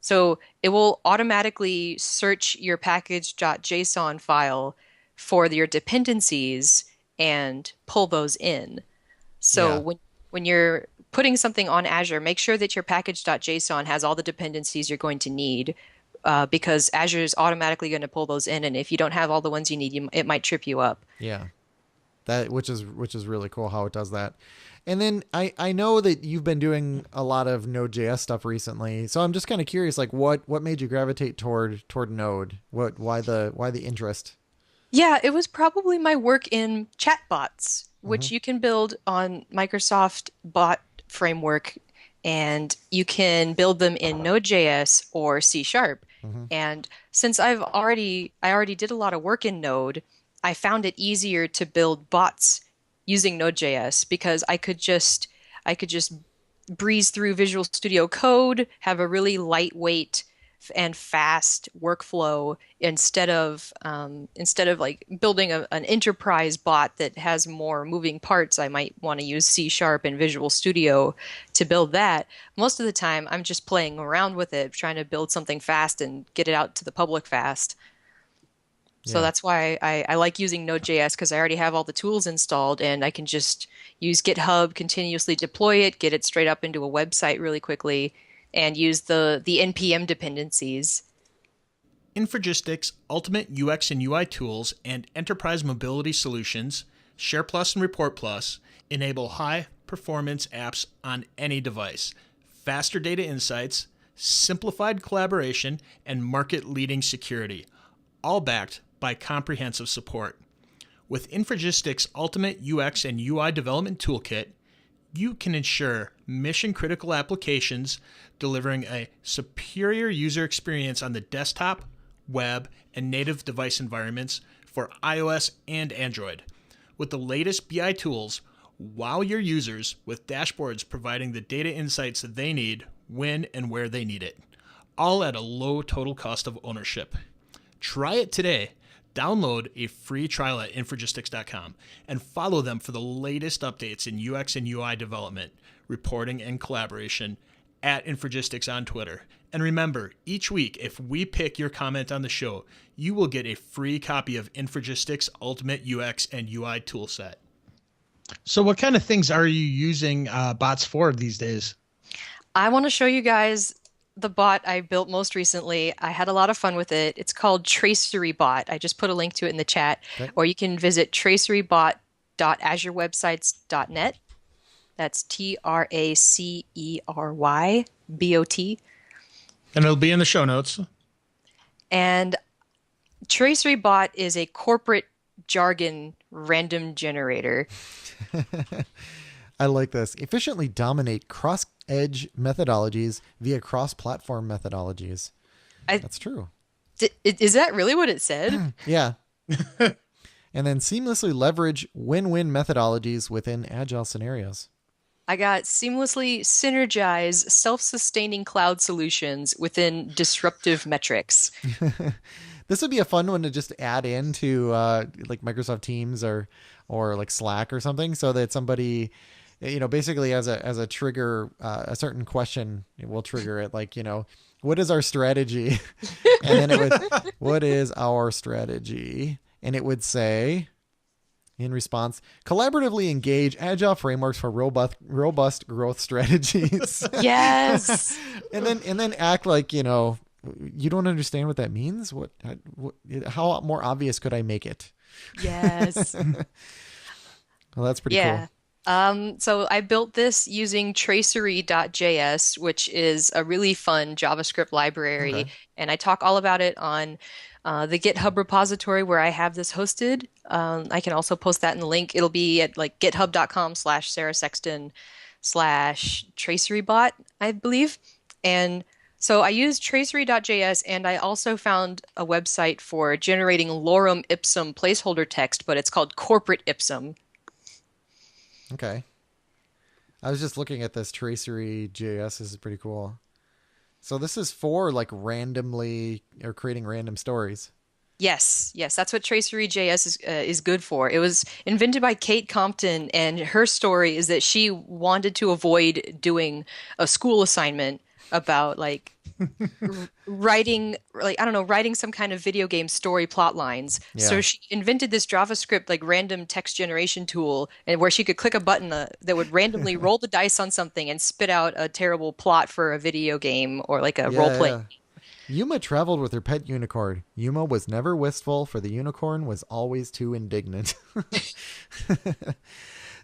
So it will automatically search your package.json file for your dependencies and pull those in. So Yeah. when you're putting something on Azure, make sure that your package.json has all the dependencies you're going to need, because Azure is automatically going to pull those in, and if you don't have all the ones you need, it might trip you up. Yeah. That which is really cool how it does that. And then I know that you've been doing a lot of Node.js stuff recently, so I'm just kind of curious, like what made you gravitate toward Node? Why the interest? Yeah, it was probably my work in chatbots, Hmm. which you can build on Microsoft Bot Framework, and you can build them in Node.js or C Sharp. Hmm. And since I already did a lot of work in Node, I found it easier to build bots using Node.js because I could just breeze through Visual Studio Code, have a really lightweight and fast workflow instead of like building an enterprise bot that has more moving parts. I might want to use C Sharp and Visual Studio to build that. Most of the time, I'm just playing around with it, trying to build something fast and get it out to the public fast. So Yeah. that's why I like using Node.js because I already have all the tools installed and I can just use GitHub, continuously deploy it, get it straight up into a website really quickly, and use the NPM dependencies. Infragistics ultimate UX and UI tools and enterprise mobility solutions, Share Plus and Report Plus, enable high performance apps on any device, faster data insights, simplified collaboration, and market leading security, all backed by comprehensive support. With Infragistics Ultimate UX and UI Development Toolkit, you can ensure mission critical applications delivering a superior user experience on the desktop, web, and native device environments for iOS and Android. With the latest BI tools, wow your users with dashboards providing the data insights that they need when and where they need it, all at a low total cost of ownership. Try it today. Download a free trial at infragistics.com and follow them for the latest updates in UX and UI development, reporting, and collaboration at Infragistics on Twitter. And remember, each week, if we pick your comment on the show, you will get a free copy of Infragistics Ultimate UX and UI Toolset. So what kind of things are you using bots for these days? I want to show you guys the bot I built most recently. I had a lot of fun with it. It's called Tracery Bot. I just put a link to it in the chat, Okay. or you can visit tracerybot.azurewebsites.net. That's TracerybOT. And it'll be in the show notes. And Tracery Bot is a corporate jargon random generator. I like this. Efficiently dominate cross-edge methodologies via cross-platform methodologies. I, That's true. is that really what it said? Yeah. And then seamlessly leverage win-win methodologies within agile scenarios. I got seamlessly synergize self-sustaining cloud solutions within disruptive metrics. This would be a fun one to just add into like Microsoft Teams or like Slack or something, so that somebody, basically as a trigger, a certain question will trigger it, like, what is our strategy? And then it would, what is our strategy? And it would say, in response, collaboratively engage agile frameworks for robust growth strategies. Yes. and then act like, you don't understand what that means. How more obvious could I make it? Yes. Well, that's pretty Yeah. cool. So I built this using tracery.js, which is a really fun JavaScript library. Okay. And I talk all about it on the GitHub repository where I have this hosted. I can also post that in the link. It'll be at like github.com/Sarah Sexton/tracerybot, I believe. And so I used tracery.js, and I also found a website for generating lorem ipsum placeholder text, but it's called corporate ipsum. Okay. I was just looking at this Tracery JS. This is pretty cool. So this is for like randomly or creating random stories. Yes, yes, that's what Tracery.js is good for. It was invented by Kate Compton, and her story is that she wanted to avoid doing a school assignment about like writing, like, I don't know, writing some kind of video game story plot lines. Yeah. So she invented this JavaScript like random text generation tool, and where she could click a button that would randomly roll the dice on something and spit out a terrible plot for a video game or like a role Yeah, playing. yeah. Yuma traveled with her pet unicorn. Yuma was never wistful, for the unicorn was always too indignant.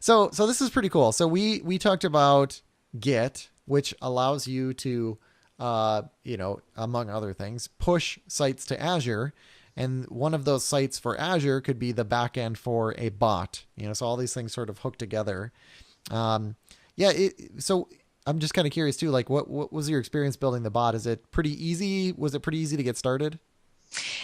So this is pretty cool. So we talked about Git, which allows you to, among other things, push sites to Azure. And one of those sites for Azure could be the backend for a bot. So all these things sort of hook together. So I'm just kind of curious too, like what was your experience building the bot? Is it pretty easy? Was it pretty easy to get started?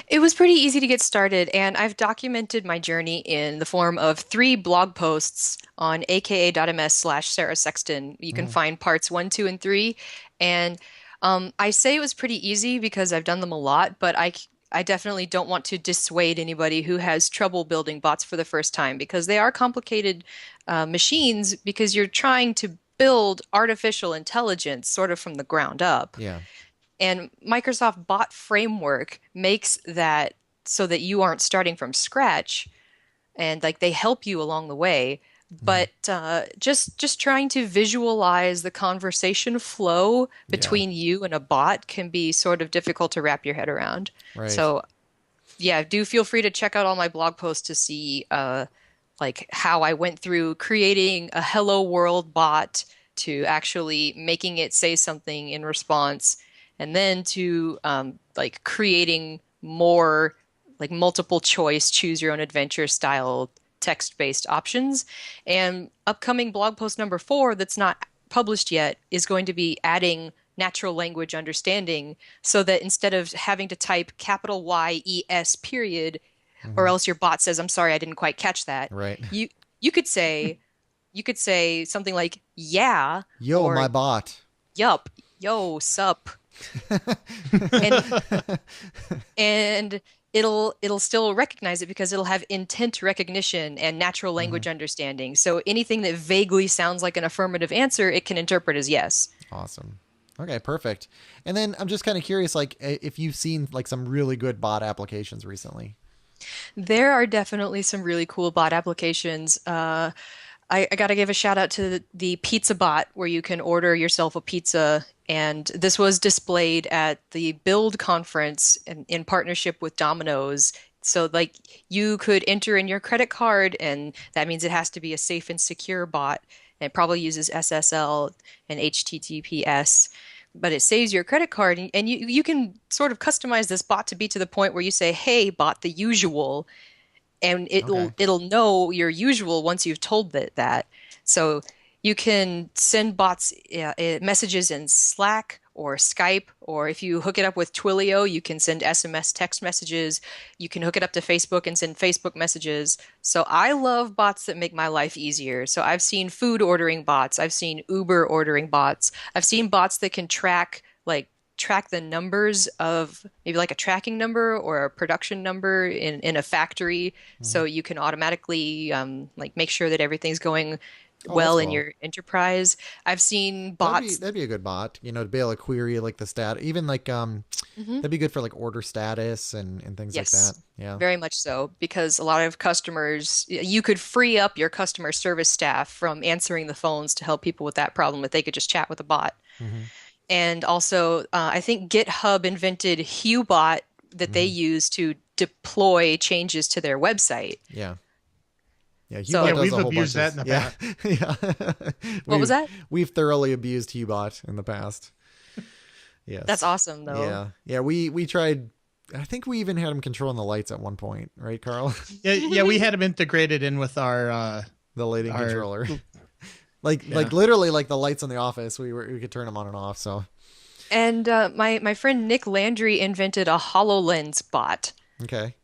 It was pretty easy to get started, and I've documented my journey in the form of 3 blog posts on aka.ms/Sarah Sexton. You can Mm, find parts 1, 2, and 3. And I say it was pretty easy because I've done them a lot, but I definitely don't want to dissuade anybody who has trouble building bots for the first time because they are complicated machines because you're trying to build artificial intelligence sort of from the ground up. yeah. And Microsoft Bot Framework makes that so that you aren't starting from scratch and like they help you along the way. Mm, But just trying to visualize the conversation flow yeah. between you and a bot can be sort of difficult to wrap your head around. Right. So yeah, do feel free to check out all my blog posts to see like how I went through creating a Hello World bot to actually making it say something in response, and then to like creating more like multiple choice, choose your own adventure style text-based options. And upcoming blog post number 4 that's not published yet is going to be adding natural language understanding so that instead of having to type capital YES period, or Hmm. else your bot says, I'm sorry, I didn't quite catch that. Right. You you could say something like yeah Yo, or my bot. yup, yo, sup. And and it'll still recognize it because it'll have intent recognition and natural Hmm. language understanding. So anything that vaguely sounds like an affirmative answer, it can interpret as yes. Awesome. Okay, perfect. And then I'm just kind of curious, like if you've seen like some really good bot applications recently. There are definitely some really cool bot applications. I got to give a shout out to the Pizza Bot, where you can order yourself a pizza. And this was displayed at the Build conference in partnership with Domino's. So, like, you could enter in your credit card, and that means it has to be a safe and secure bot. And it probably uses SSL and HTTPS, but it saves your credit card. And you can sort of customize this bot to be to the point where you say, hey, bot the usual, and Okay. it'll know your usual once you've told it that. So you can send bots messages in Slack or Skype, or if you hook it up with Twilio, you can send SMS text messages. You can hook it up to Facebook and send Facebook messages. So I love bots that make my life easier. So I've seen food ordering bots, I've seen Uber ordering bots, I've seen bots that can track the numbers of maybe like a tracking number or a production number in a factory, Hmm. so you can automatically like make sure that everything's going Oh, that's well in cool. your enterprise. I've seen bots. That'd be a good bot, to be able to query like the stat, even like Mhm. that'd be good for like order status and things like that. Yes, Yeah. very much so, because a lot of customers, you could free up your customer service staff from answering the phones to help people with that problem if they could just chat with a bot. Hmm. And also, I think GitHub invented HughBot that they Hmm. use to deploy changes to their website. Yeah. Yeah, So, Hubot Yeah, does we've a whole bunch abused that of in the yeah, past. yeah. what was that? We've thoroughly abused Hubot in the past. That's Yes. awesome, though. Yeah. Yeah. We tried. I think we even had him controlling the lights at one point, right, Carl? Yeah, we had them integrated in with our The lighting our controller. Like yeah. literally like the lights in the office. We could turn them on and off. So And my friend Nick Landry invented a HoloLens bot. okay.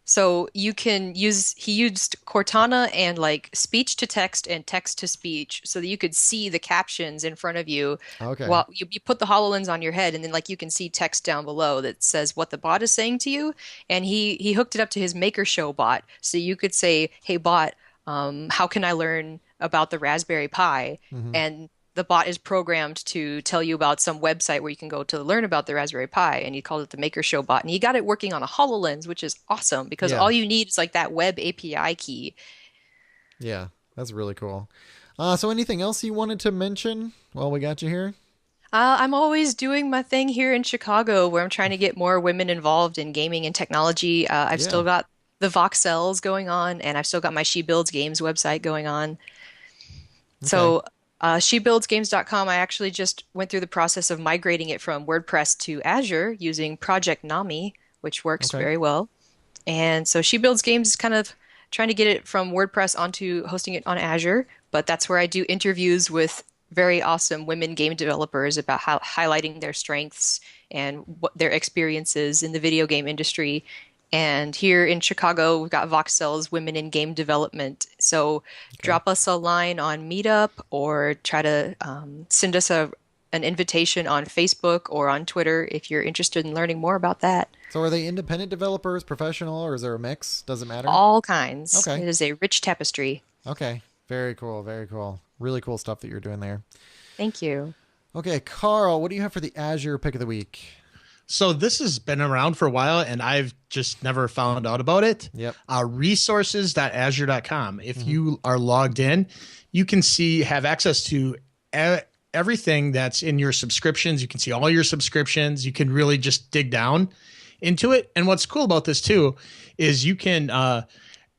So he used Cortana and like speech to text and text to speech so that you could see the captions in front of you Okay. while you put the HoloLens on your head, and then like you can see text down below that says what the bot is saying to you. And he hooked it up to his Maker Show bot. So you could say, hey bot, how can I learn about the Raspberry Pi? Hmm. And the bot is programmed to tell you about some website where you can go to learn about the Raspberry Pi, and he called it the Maker Show bot, and he got it working on a HoloLens, which is awesome because Yeah. all you need is like that web API key. Yeah, that's really cool. So anything else you wanted to mention while we got you here? I'm always doing my thing here in Chicago where I'm trying to get more women involved in gaming and technology. I've Yeah. still got the Voxels going on, and I've still got my She Builds Games website going on. Okay. So, shebuildsgames.com, I actually just went through the process of migrating it from WordPress to Azure using Project Nami, which works Okay. very well. And so She Builds Games is kind of trying to get it from WordPress onto hosting it on Azure, but that's where I do interviews with very awesome women game developers about how highlighting their strengths and what their experiences in the video game industry. And here in Chicago, we've got Voxel's Women in Game Development. So drop us a line on Meetup or try to send us an invitation on Facebook or on Twitter if you're interested in learning more about that. So are they independent developers, professional, or is there a mix? Does it matter? All kinds. Okay. It is a rich tapestry. Okay. Very cool. Very cool. Really cool stuff that you're doing there. Thank you. Okay, Carl, what do you have for the Azure pick of the week? So this has been around for a while, and I've just never found out about it. Yep. Resources.azure.com. If you are logged in, you can have access to everything that's in your subscriptions. You can see all your subscriptions. You can really just dig down into it. And what's cool about this too is you can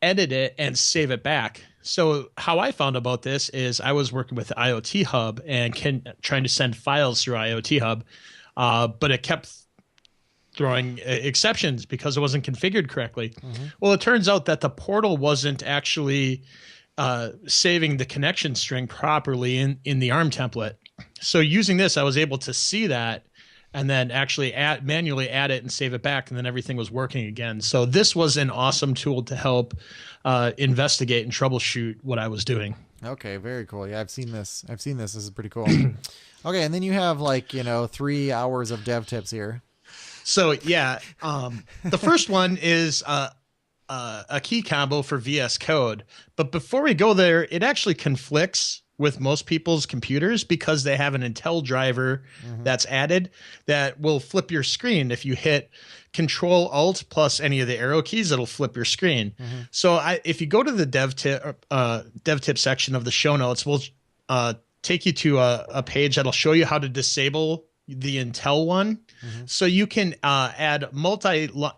edit it and save it back. So how I found about this is I was working with IoT Hub and trying to send files through IoT Hub, but it kept throwing exceptions because it wasn't configured correctly. Well, it turns out that the portal wasn't actually saving the connection string properly in the ARM template. So using this, I was able to see that and then actually manually add it and save it back, and then everything was working again. So this was an awesome tool to help investigate and troubleshoot what I was doing. Okay, very cool. Yeah, I've seen this. This is pretty cool. Okay, and then you have 3 hours of dev tips here. So yeah, the first one is a key combo for VS Code. But before we go there, it actually conflicts with most people's computers because they have an Intel driver that's added that will flip your screen. If you hit Control Alt plus any of the arrow keys, it'll flip your screen. So if you go to the dev tip section of the show notes, we'll take you to a page that'll show you how to disable the Intel one. So you can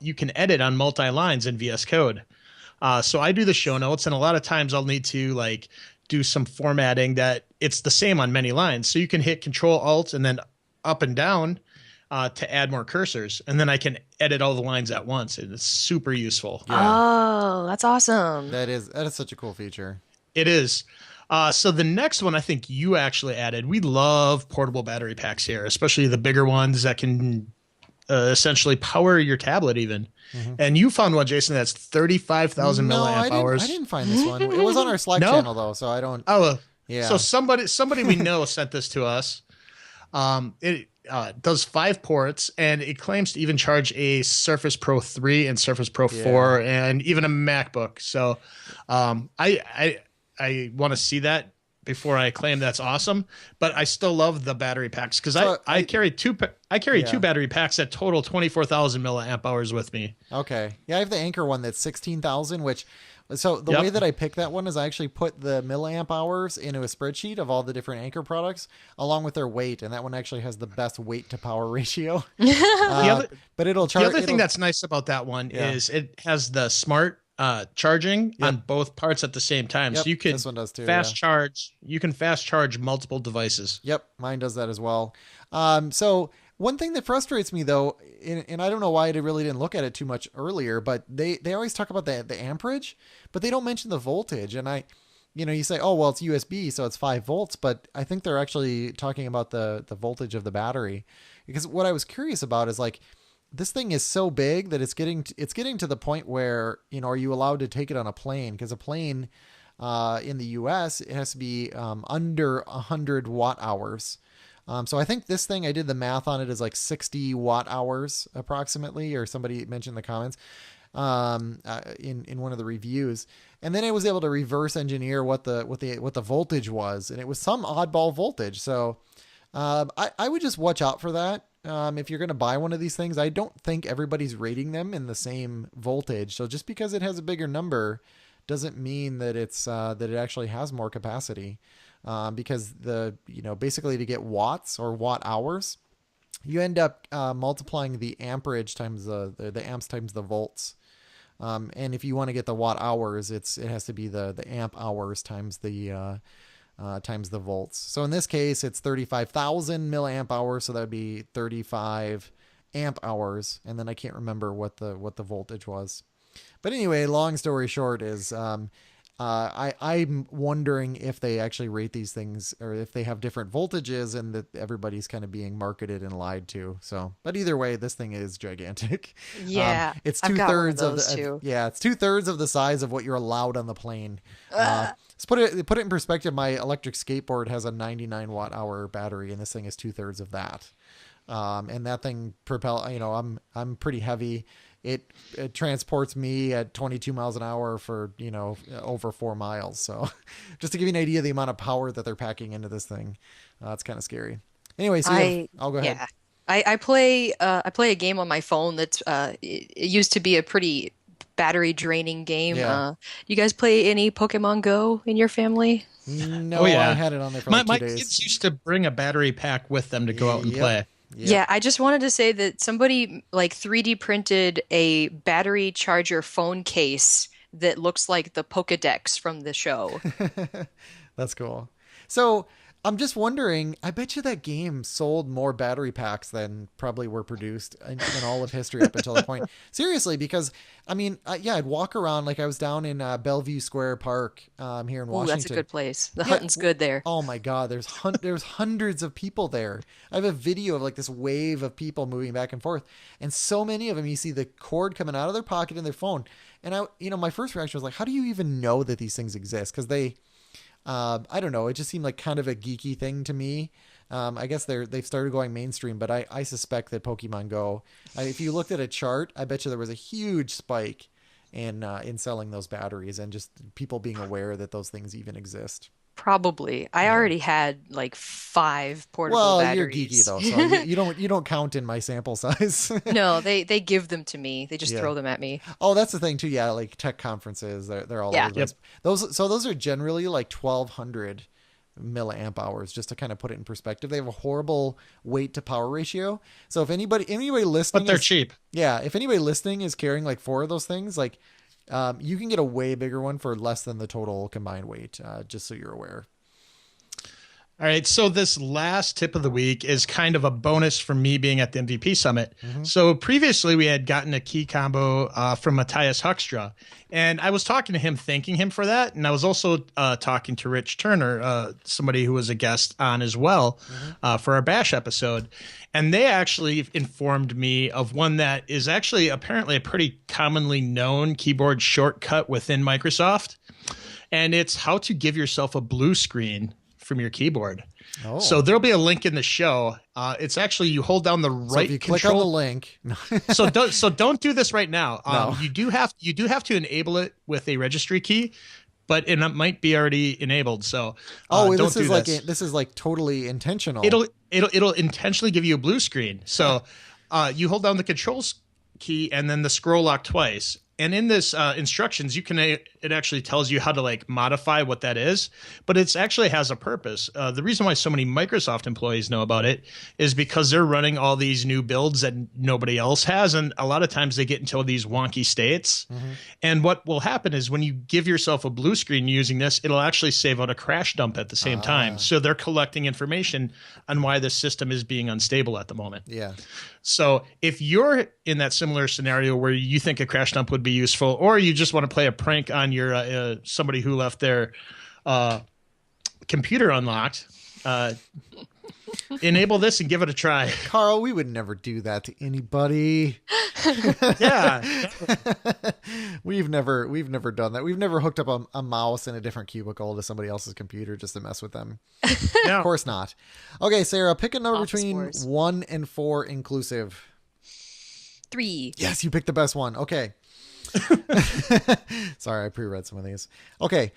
you can edit on multi lines in VS Code. So I do the show notes, and a lot of times I'll need to do some formatting that it's the same on many lines. So you can hit Control Alt and then up and down to add more cursors, and then I can edit all the lines at once. And it's super useful. Yeah. Oh, that's awesome. That is such a cool feature. It is. So the next one I think you actually added. We love portable battery packs here, especially the bigger ones that can essentially power your tablet even. And you found one, Jason, that's 35,000 milliamp hours. I didn't find this one. It was on our Slack No? channel though, so I don't. Oh, Yeah. So somebody we know sent this to us. It does 5 ports, and it claims to even charge a Surface Pro 3 and Surface Pro 4 and even a MacBook. So I want to see that before I claim that's awesome, but I still love the battery packs because I carry two battery packs that total 24,000 milliamp hours with me. Okay. Yeah, I have the Anchor one that's 16,000, which so the way that I picked that one is I actually put the milliamp hours into a spreadsheet of all the different Anchor products along with their weight, and that one actually has the best weight to power ratio. But it'll charge. The other thing that's nice about that one is it has the smart charging on both parts at the same time. So you can this one does too, charge. You can fast charge multiple devices. Yep, mine does that as well. So one thing that frustrates me though, and I don't know why I really didn't look at it too much earlier, but they always talk about the amperage, but they don't mention the voltage. And you say, oh well, it's USB, so it's 5 volts, but I think they're actually talking about the voltage of the battery. Because what I was curious about is this thing is so big that it's getting to the point where, are you allowed to take it on a plane? Because a plane in the US, it has to be under 100 watt hours. So I think this thing, I did the math on it, is 60 watt hours approximately, or somebody mentioned in the comments. in one of the reviews, and then I was able to reverse engineer what the voltage was, and it was some oddball voltage. So I would just watch out for that. If you're going to buy one of these things, I don't think everybody's rating them in the same voltage. So just because it has a bigger number doesn't mean that that it actually has more capacity. Because basically to get watts or watt hours, you end up multiplying the amperage times the amps times the volts. And if you want to get the watt hours, it has to be the amp hours times the volts. So in this case, it's 35,000 milliamp hours. So that would be 35 amp hours. And then I can't remember what the voltage was. But anyway, long story short is, I'm wondering if they actually rate these things or if they have different voltages and that everybody's kind of being marketed and lied to. So, but either way, this thing is gigantic. Yeah. It's I've got one of 2/3 those too. it's 2/3 of the size of what you're allowed on the plane. Let's put it in perspective. My electric skateboard has a 99 watt hour battery, and this thing is 2/3 of that. And that thing I'm pretty heavy. It transports me at 22 miles an hour for, over 4 miles. So just to give you an idea of the amount of power that they're packing into this thing, it's kind of scary. Anyway, so I'll go ahead. Yeah. I play a game on my phone that's it used to be a pretty battery draining game. Yeah. You guys play any Pokemon Go in your family? No, Oh, yeah. I had it on there for like 2 My days. kids used to bring a battery pack with them to go out and Yep. play. Yep. Yeah, I just wanted to say that somebody like 3D printed a battery charger phone case that looks like the Pokédex from the show. That's cool. So I'm just wondering, I bet you that game sold more battery packs than probably were produced in all of history up until that point. Seriously, because I mean, I'd walk around like I was down in Bellevue Square Park here in Ooh, Washington. that's a good place. The hunting's good there. Oh my God, there's hundreds of people there. I have a video of like this wave of people moving back and forth, and so many of them, you see the cord coming out of their pocket in their phone, and my first reaction was like, how do you even know that these things exist? Because I don't know. It just seemed like kind of a geeky thing to me. I guess they've started going mainstream, but I suspect that Pokemon Go, if you looked at a chart, I bet you there was a huge spike in selling those batteries and just people being aware that those things even exist. Probably. I already had like 5 portable Well, batteries. you're geeky though, so you don't count in my sample size. No, they give them to me. They just Yeah. throw them at me. Oh, that's the thing too. Yeah, like tech conferences, they're all Yeah. over the place. Those are generally like 1,200 milliamp hours, just to kind of put it in perspective. They have a horrible weight to power ratio. So if anybody listening, But they're cheap. yeah, if anybody listening is carrying like 4 of those things, like you can get a way bigger one for less than the total combined weight. Just so you're aware. All right. So this last tip of the week is kind of a bonus from me being at the MVP Summit. Mm-hmm. So previously we had gotten a key combo from Matthias Huckstra, and I was talking to him, thanking him for that. And I was also talking to Rich Turner, somebody who was a guest on as well for our Bash episode. And they actually informed me of one that is actually apparently a pretty commonly known keyboard shortcut within Microsoft. And it's how to give yourself a blue screen from your keyboard. Oh. So there'll be a link in the show. It's actually, you hold down the right So if you click on the link, so don't do this right now. No. You do have to enable it with a registry key, but it might be already enabled. So don't this do is this. this is like totally intentional. It'll intentionally give you a blue screen. So you hold down the controls key and then the scroll lock twice. And in this instructions, it actually tells you how to like modify what that is, but it's actually has a purpose. The reason why so many Microsoft employees know about it is because they're running all these new builds that nobody else has. And a lot of times they get into these wonky states. Mm-hmm. And what will happen is when you give yourself a blue screen using this, it'll actually save out a crash dump at the same time. So they're collecting information on why the system is being unstable at the moment. Yeah. So if you're in that similar scenario where you think a crash dump would be useful, or you just want to play a prank on your somebody who left their computer unlocked, enable this and give it a try. Carl, we would never do that to anybody. Yeah. We've never done that. We've never hooked up a mouse in a different cubicle to somebody else's computer just to mess with them. No. Of course not. Okay, Sarah, pick a number Office between Wars. 1 and 4 inclusive. 3. Yes, you picked the best one. Okay. Sorry, I pre-read some of these. Okay.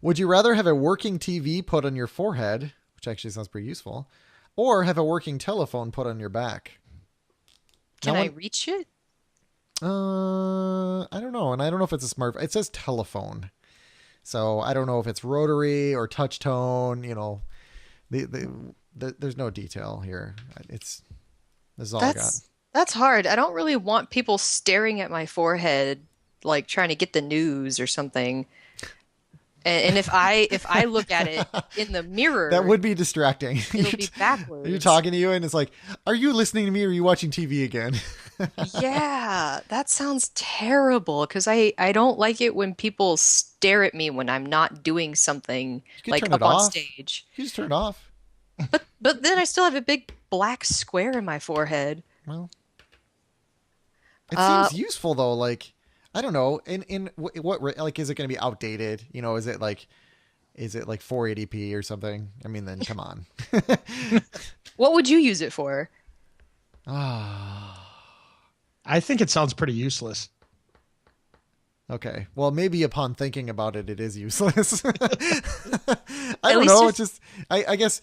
Would you rather have a working TV put on your forehead, which actually sounds pretty useful, or have a working telephone put on your back? Can I reach it? I don't know. And I don't know if it's a smart. It says telephone. So I don't know if it's rotary or touch tone. You know, there's no detail here. This is all I got. That's hard. I don't really want people staring at my forehead, like trying to get the news or something. And if I look at it in the mirror, that would be distracting. It'll be backwards. You're talking to you, and it's like, are you listening to me, or are you watching TV again? Yeah, that sounds terrible because I don't like it when people stare at me when I'm not doing something like up on stage. You just turn it off. But then I still have a big black square in my forehead. Well, it seems useful though. Like, I don't know. In what like, is it going to be outdated? You know, is it like 480p or something? I mean, then come on. What would you use it for? I think it sounds pretty useless. Okay. Well, maybe upon thinking about it, it is useless. I don't know. It's just, I guess,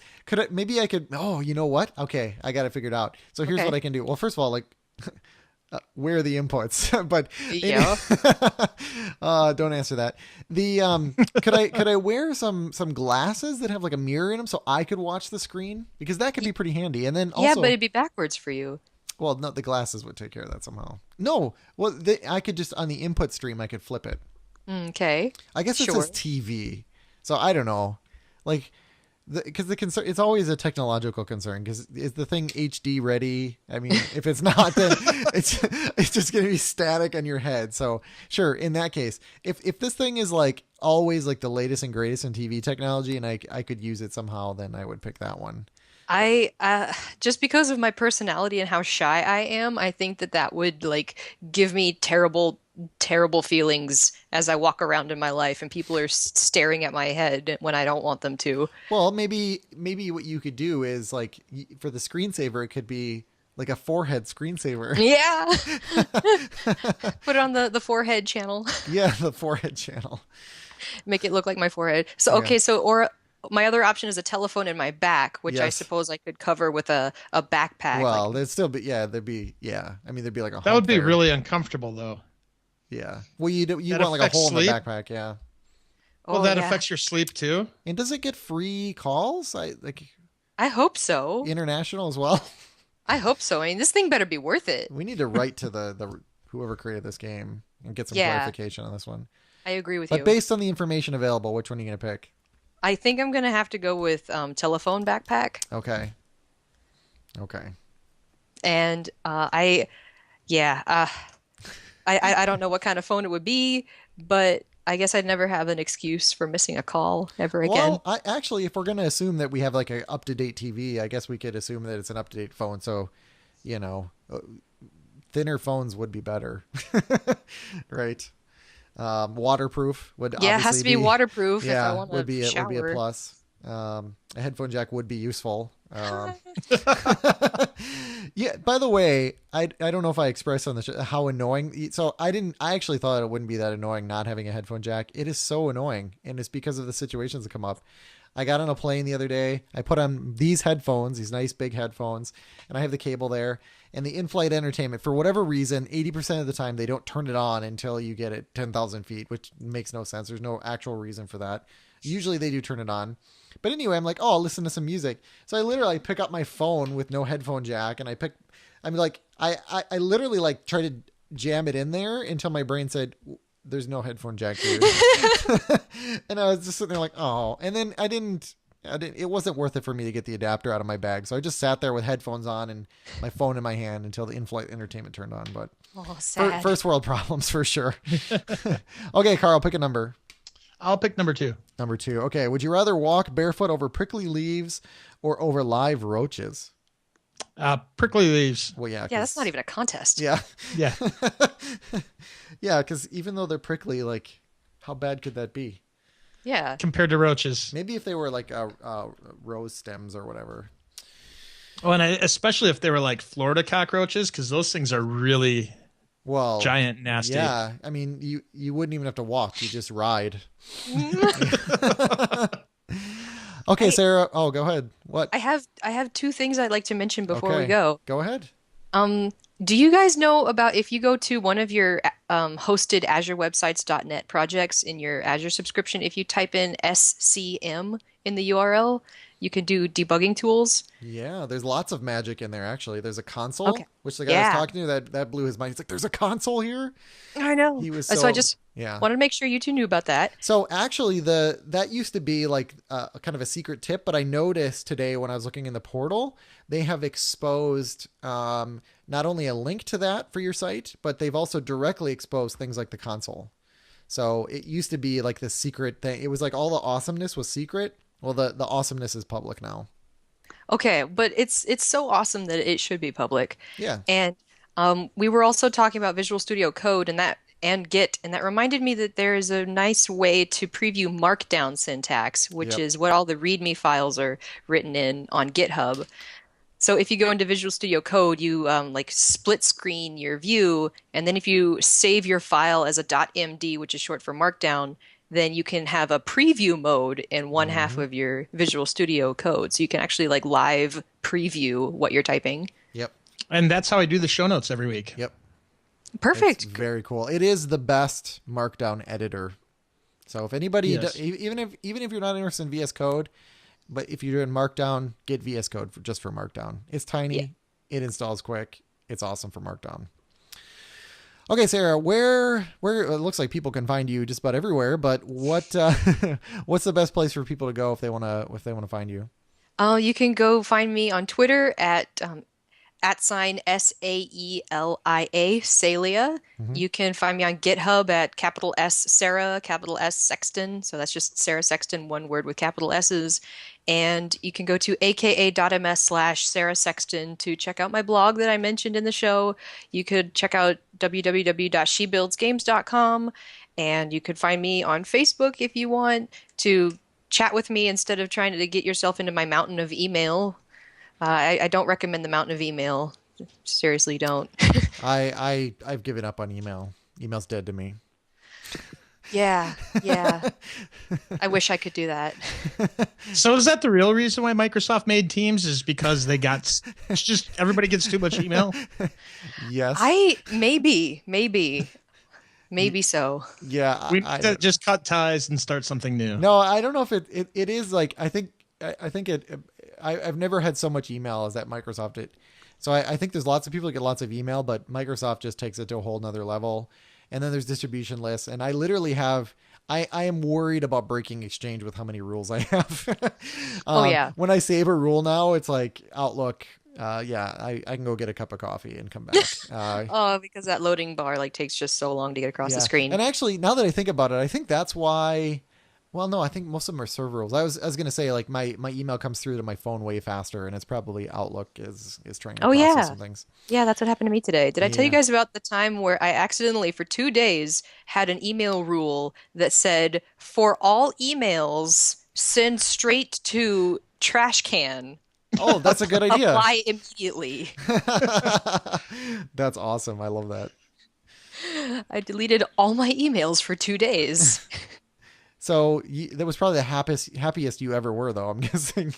maybe I could, oh, you know what? Okay. I got it figured out. So here's what I can do. Well, first of all, like, where are the inputs? But yeah. Don't answer that. Could I wear some glasses that have like a mirror in them so I could watch the screen? Because that could be pretty handy. And then also, yeah, but it'd be backwards for you. Well, no, the glasses would take care of that somehow. No, well, I could just, on the input stream, I could flip it. Okay. I guess it says TV. So I don't know. Like, because the concern, it's always a technological concern, because is the thing HD ready? I mean, if it's not, then it's just going to be static on your head. So sure, in that case, if this thing is like always like the latest and greatest in TV technology and I could use it somehow, then I would pick that one. I just because of my personality and how shy I am, I think that would like give me terrible feelings as I walk around in my life and people are staring at my head when I don't want them to. Well, maybe what you could do is like for the screensaver, it could be like a forehead screensaver. Yeah. Put it on the forehead channel. Yeah, the forehead channel. Make it look like my forehead. So okay, or my other option is a telephone in my back, which I suppose I could cover with a backpack. Well, like, there'd still be, I mean, there'd be like a that would be there. really uncomfortable, though. Yeah. Well, you want like a hole sleep? In the backpack, yeah. Well, that affects your sleep too. And does it get free calls? I hope so. International as well. I hope so. I mean, this thing better be worth it. We need to write to the whoever created this game and get some clarification on this one. I agree with you. But based on the information available, which one are you going to pick? I think I'm going to have to go with telephone backpack. Okay. And I don't know what kind of phone it would be, but I guess I'd never have an excuse for missing a call ever again. Well, actually, if we're going to assume that we have like an up-to-date TV, I guess we could assume that it's an up-to-date phone. So, you know, thinner phones would be better. Right. Waterproof would obviously it has to be waterproof. Yeah, if I want would be a plus. A headphone jack would be useful. Yeah. By the way, I don't know if I expressed on the show how annoying. So I actually thought it wouldn't be that annoying not having a headphone jack. It is so annoying, and it's because of the situations that come up. I got on a plane the other day. I put on these headphones, these nice big headphones, and I have the cable there. And the in-flight entertainment, for whatever reason, 80% of the time, they don't turn it on until you get it 10,000 feet, which makes no sense. There's no actual reason for that. Usually they do turn it on. But anyway, I'm like, oh, I'll listen to some music. So I literally pick up my phone with no headphone jack, and I literally like try to jam it in there until my brain said, there's no headphone jack here. And I was just sitting there like, oh, and then it wasn't worth it for me to get the adapter out of my bag. So I just sat there with headphones on and my phone in my hand until the in-flight entertainment turned on. But sad. First world problems for sure. Okay, Carl, pick a number. I'll pick number 2. Number 2. Okay. Would you rather walk barefoot over prickly leaves or over live roaches? Prickly leaves. Well, yeah. Yeah, that's not even a contest. Yeah. Yeah. Yeah, because even though they're prickly, like, how bad could that be? Yeah. Compared to roaches. Maybe if they were like rose stems or whatever. Oh, and especially if they were like Florida cockroaches, because those things are really Well, giant, nasty. Yeah, I mean, you wouldn't even have to walk; you just ride. Okay, Sarah. Oh, go ahead. What? I have two things I'd like to mention before we Okay, go. go ahead. Do you guys know about if you go to one of your hosted AzureWebsites.net projects in your Azure subscription, if you type in SCM in the URL, you can do debugging tools? Yeah, there's lots of magic in there. Actually, there's a console, Okay. which the guy I was talking to that blew his mind. He's like, "There's a console here." I know. He was So I just yeah. wanted to make sure you two knew about that. So actually, that used to be like kind of a secret tip, but I noticed today when I was looking in the portal, they have exposed not only a link to that for your site, but they've also directly exposed things like the console. So it used to be like the secret thing. It was like all the awesomeness was secret. Well, the awesomeness is public now. Okay, but it's so awesome that it should be public. Yeah. And we were also talking about Visual Studio Code and Git, and that reminded me that there is a nice way to preview Markdown syntax, which Yep. is what all the README files are written in on GitHub. So if you go into Visual Studio Code, you like split screen your view, and then if you save your file as a .md, which is short for Markdown, then you can have a preview mode in one half of your Visual Studio Code. So you can actually like live preview what you're typing. Yep. And that's how I do the show notes every week. Yep. Perfect. It's very cool. It is the best Markdown editor. So if anybody, Yes. even if you're not interested in VS Code, but if you're in Markdown, get VS Code just for Markdown. It's tiny. Yeah. It installs quick. It's awesome for Markdown. Okay, Sarah, where it looks like people can find you just about everywhere, but what's the best place for people to go if they want to find you? You can go find me on Twitter at sign SAELIA, Salia. You can find me on GitHub at capital S Sarah, capital S Sexton. So that's just Sarah Sexton, one word with capital S's. And you can go to aka.ms/Sarah Sexton to check out my blog that I mentioned in the show. You could check out www.shebuildsgames.com. And you could find me on Facebook if you want to chat with me instead of trying to get yourself into my mountain of email. I don't recommend the mountain of email. Seriously, don't. I've given up on email. Email's dead to me. Yeah. I wish I could do that. So is that the real reason why Microsoft made Teams? Is because they got it's just everybody gets too much email? Yes. Maybe so. Yeah. We need to just cut ties and start something new. No, I don't know if it is like, I think I've never had so much email as that Microsoft did. So I think there's lots of people that get lots of email, but Microsoft just takes it to a whole nother level. And then there's distribution lists. And I literally have, I am worried about breaking Exchange with how many rules I have. Oh, yeah. When I save a rule now, it's like Outlook. I can go get a cup of coffee and come back. Oh, because that loading bar like takes just so long to get across the screen. And actually, now that I think about it, I think that's why. Well, no, I think most of them are server rules. I was going to say like my email comes through to my phone way faster, and it's probably Outlook is trying to process some things. Yeah, that's what happened to me today. Did I tell you guys about the time where I accidentally for 2 days had an email rule that said for all emails send straight to trash can. Oh, that's a good idea. Apply immediately. That's awesome. I love that. I deleted all my emails for 2 days. So that was probably the happiest you ever were, though, I'm guessing.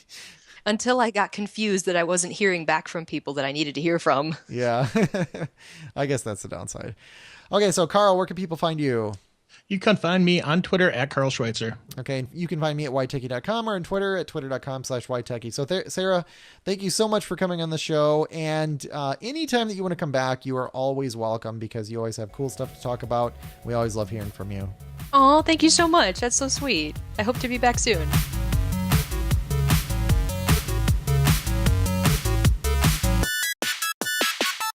Until I got confused that I wasn't hearing back from people that I needed to hear from. Yeah. I guess that's the downside. Okay, so Carl, where can people find you? You can find me on Twitter at Carl Schweitzer. Okay, you can find me at whitetechie.com or on Twitter at twitter.com/whitetechie. So Sarah, thank you so much for coming on the show. And anytime that you want to come back, you are always welcome because you always have cool stuff to talk about. We always love hearing from you. Oh, thank you so much. That's so sweet. I hope to be back soon.